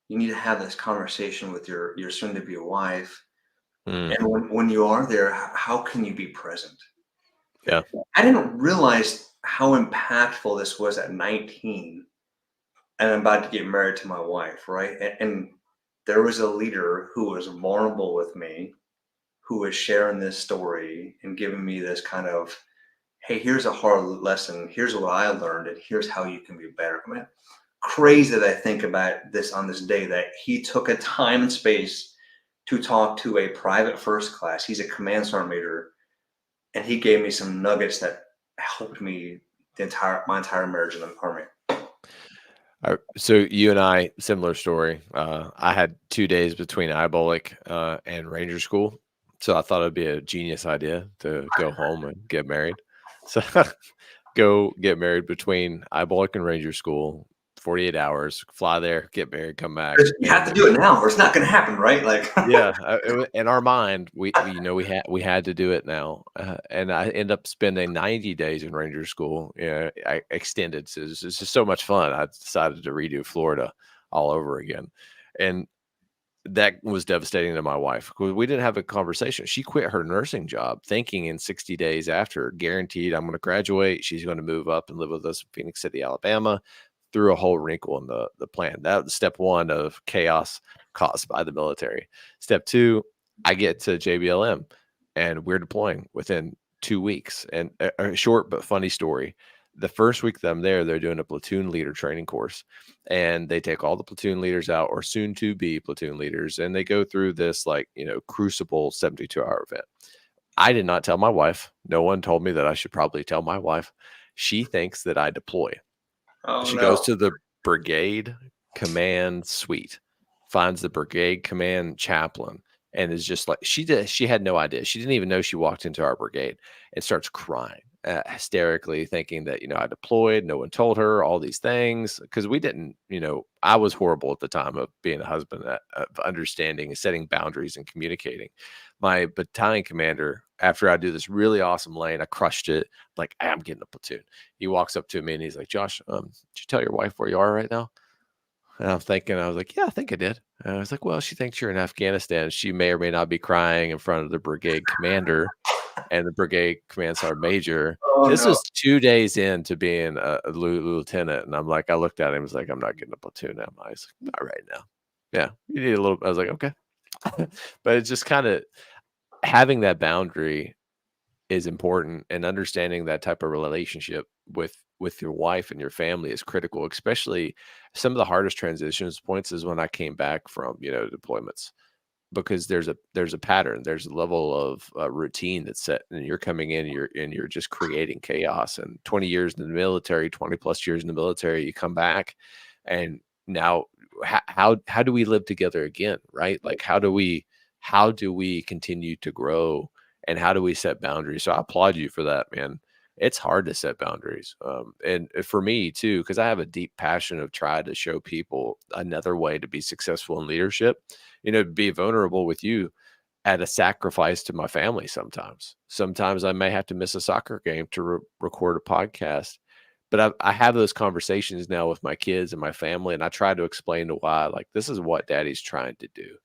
You need to have this conversation with your soon to be wife. Mm. And when you are there, how can you be present? Yeah. I didn't realize how impactful this was at 19, and I'm about to get married to my wife, right? And there was a leader who was vulnerable with me, who was sharing this story and giving me this kind of, hey, here's a hard lesson. Here's what I learned, and here's how you can be better. I mean, crazy that I think about this on this day that he took a time and space to talk to a private first class. He's a command sergeant major, and he gave me some nuggets that helped me my entire marriage in the army. So you and I, similar story. I had 2 days between Ibolic and Ranger School, so I thought it'd be a genius idea to go home and get married. So go get married between Ibolic and Ranger School, 48 hours, fly there, get married, come back, 'Cause you have to and do it now, or it's not going to happen, right? Like, yeah, in our mind, we had to do it now, and I end up spending 90 days in Ranger School. Yeah, I extended. So it's just so much fun. I decided to redo Florida all over again, and that was devastating to my wife because we didn't have a conversation. She quit her nursing job, thinking in 60 days after, guaranteed, I'm going to graduate. She's going to move up and live with us in Phoenix City, Alabama. Threw a whole wrinkle in the plan. That was step one of chaos caused by the military. Step two, I get to JBLM and we're deploying within 2 weeks. And a short but funny story. the first week that I'm there, they're doing a platoon leader training course, and they take all the platoon leaders out, or soon to be platoon leaders, and they go through this like, crucible 72-hour event. I did not tell my wife. No one told me that I should probably tell my wife. She thinks that I deploy. Oh She goes no. to the brigade command suite, finds the brigade command chaplain, and is just like she had no idea. She didn't even know she walked into our brigade and starts crying, hysterically, thinking that, I deployed, no one told her all these things because we didn't, I was horrible at the time of being a husband, of understanding and setting boundaries and communicating. My battalion commander, after I do this really awesome lane, I crushed it. Like, "Hey, I'm getting a platoon." He walks up to me and he's like, "Josh, did you tell your wife where you are right now?" And I'm thinking, I was like, "Yeah, I think I did." And I was like, "Well, she thinks you're in Afghanistan. She may or may not be crying in front of the brigade commander and the brigade command sergeant major." Oh This no. was 2 days into being a lieutenant, and I'm like, I looked at him, I was like, "I'm not getting a platoon, am I?" He's like, "Not right now." "Yeah, you need a little." I was like, "Okay." But it's just kinda having that boundary is important, and understanding that type of relationship with your wife and your family is critical, especially some of the hardest transitions points is when I came back from, deployments, because there's a pattern, there's a level of routine that's set, and you're coming in, you're just creating chaos. And 20 years in the military, 20 plus years in the military, you come back, and now how do we live together again, right? Like, how do we continue to grow, and how do we set boundaries? So I applaud you for that, man. It's hard to set boundaries, and for me too, because I have a deep passion of trying to show people another way to be successful in leadership, be vulnerable with you at a sacrifice to my family sometimes. Sometimes I may have to miss a soccer game to record a podcast, but I have those conversations now with my kids and my family, and I try to explain to why, like, this is what daddy's trying to do.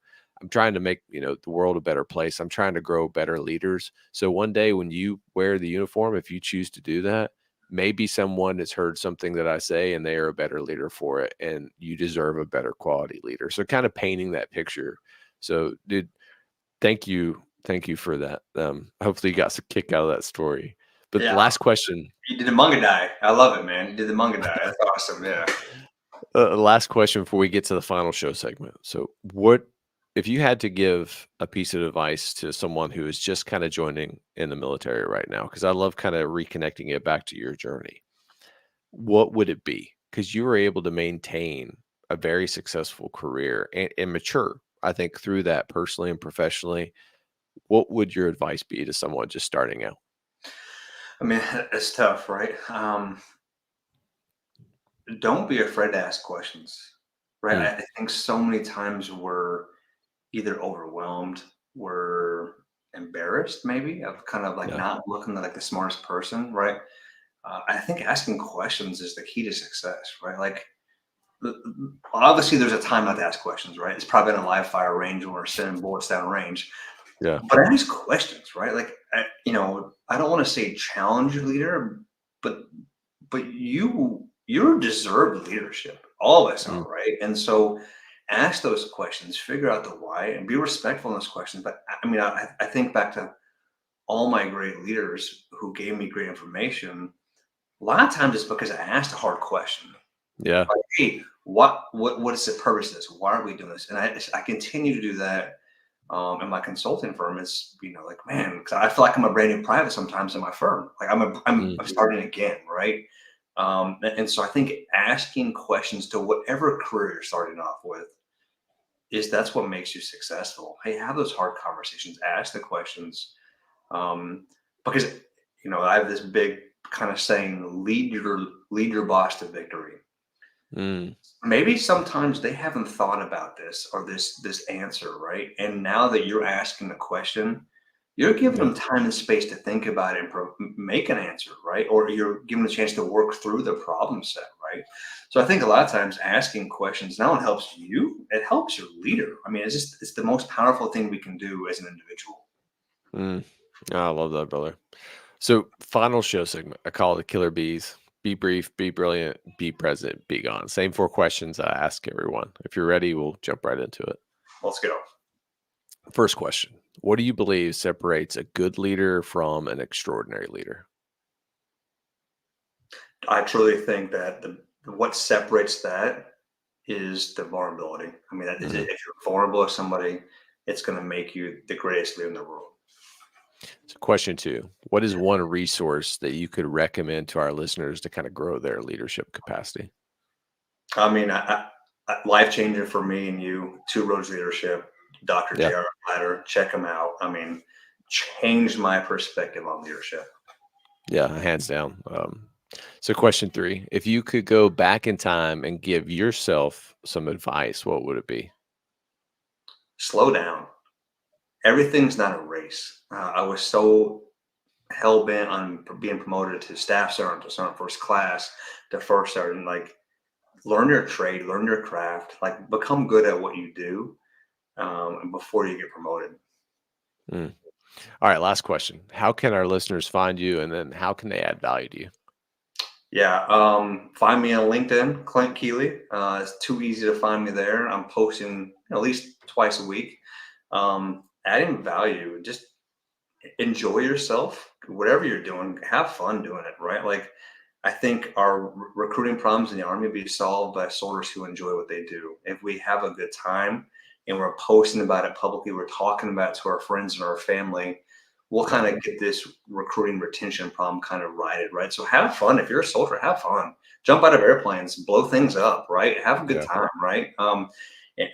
I'm trying to make, the world a better place. I'm trying to grow better leaders. So one day when you wear the uniform, if you choose to do that, maybe someone has heard something that I say and they are a better leader for it, and you deserve a better quality leader. So kind of painting that picture. So, dude, thank you for that. Hopefully you got some kick out of that story. But the Yeah. last question, You did the manga die. I love it, man. You did the manga die. That's awesome. Yeah. last question before we get to the final show segment. So, what if you had to give a piece of advice to someone who is just kind of joining in the military right now? Because I love kind of reconnecting it back to your journey. What would it be? Because you were able to maintain a very successful career and mature, I think, through that personally and professionally. What would your advice be to someone just starting out? I mean, it's tough, right? Don't be afraid to ask questions, right? Mm, I think so many times we're either overwhelmed, we're embarrassed, maybe, of kind of like yeah. not looking like the smartest person, right? I think asking questions is the key to success, right? Like, obviously, there's a time not to ask questions, right? It's probably in a live fire range when we're sending bullets down range. Yeah. But ask questions, right? Like, I don't want to say challenge your leader, but you're deserved leadership. All of us Mm, are, right? And so ask those questions, figure out the why, and be respectful in those questions. But I mean, I think back to all my great leaders who gave me great information. A lot of times it's because I asked a hard question. yeah. Like, hey, what is the purpose of this? Why are we doing this? And I continue to do that in my consulting firm. It's, like, man, 'cause I feel like I'm a brand new private sometimes in my firm. Like I'm Mm, starting again, right? And so I think asking questions to whatever career you're starting off with that's what makes you successful. Hey, have those hard conversations, ask the questions, because I have this big kind of saying: lead your boss to victory. mm, Maybe sometimes they haven't thought about this or this answer, right? And now that you're asking the question, you're giving yeah. them time and space to think about it and make an answer, right? Or you're giving them a chance to work through the problem set, right? So I think a lot of times asking questions not only helps you, it helps your leader. I mean, it's the most powerful thing we can do as an individual. Mm. I love that, brother. So, final show segment. I call it Killer Bees. Be brief, be brilliant, be present, be gone. Same 4 questions I ask everyone. If you're ready, we'll jump right into it. Let's go. First question: what do you believe separates a good leader from an extraordinary leader? I truly think that what separates that is the vulnerability. I mean, that is Mhm. it, if you're vulnerable to somebody, it's going to make you the greatest leader in the world. So question two, what is one resource that you could recommend to our listeners to kind of grow their leadership capacity? I mean, life changing for me and you. Two Roads Leadership, Dr. Yeah. J.R. Platter, check him out. I mean, changed my perspective on leadership. Yeah, hands down. So question three, if you could go back in time and give yourself some advice, what would it be? Slow down. Everything's not a race. I was so hell bent on being promoted to staff sergeant, to sergeant first class, to first sergeant. Like, learn your trade, learn your craft, like become good at what you do, and before you get promoted. Mm. All right, last question. How can our listeners find you and then how can they add value to you? Yeah, find me on LinkedIn, Clint Keeley. It's too easy to find me there. I'm posting at least twice a week, adding value. Just enjoy yourself, whatever you're doing. Have fun doing it, right? Like, I think our recruiting problems in the army be solved by soldiers who enjoy what they do. If we have a good time and we're posting about it publicly, we're talking about it to our friends and our family, we'll Yeah. kind of get this recruiting retention problem kind of righted, right? So have fun. If you're a soldier, have fun. Jump out of airplanes, blow things up, right? Have a good Yeah. time, right?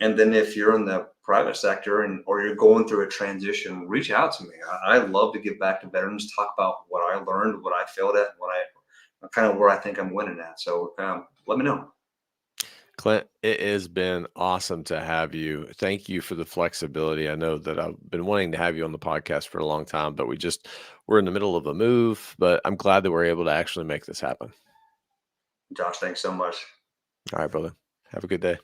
And then if you're in the private sector and or you're going through a transition, reach out to me. I love to give back to veterans, talk about what I learned, what I failed at, what I kind of where I think I'm winning at. So let me know. Clint, it has been awesome to have you. Thank you for the flexibility. I know that I've been wanting to have you on the podcast for a long time, but we're in the middle of a move, but I'm glad that we're able to actually make this happen. Josh, thanks so much. All right, brother. Have a good day.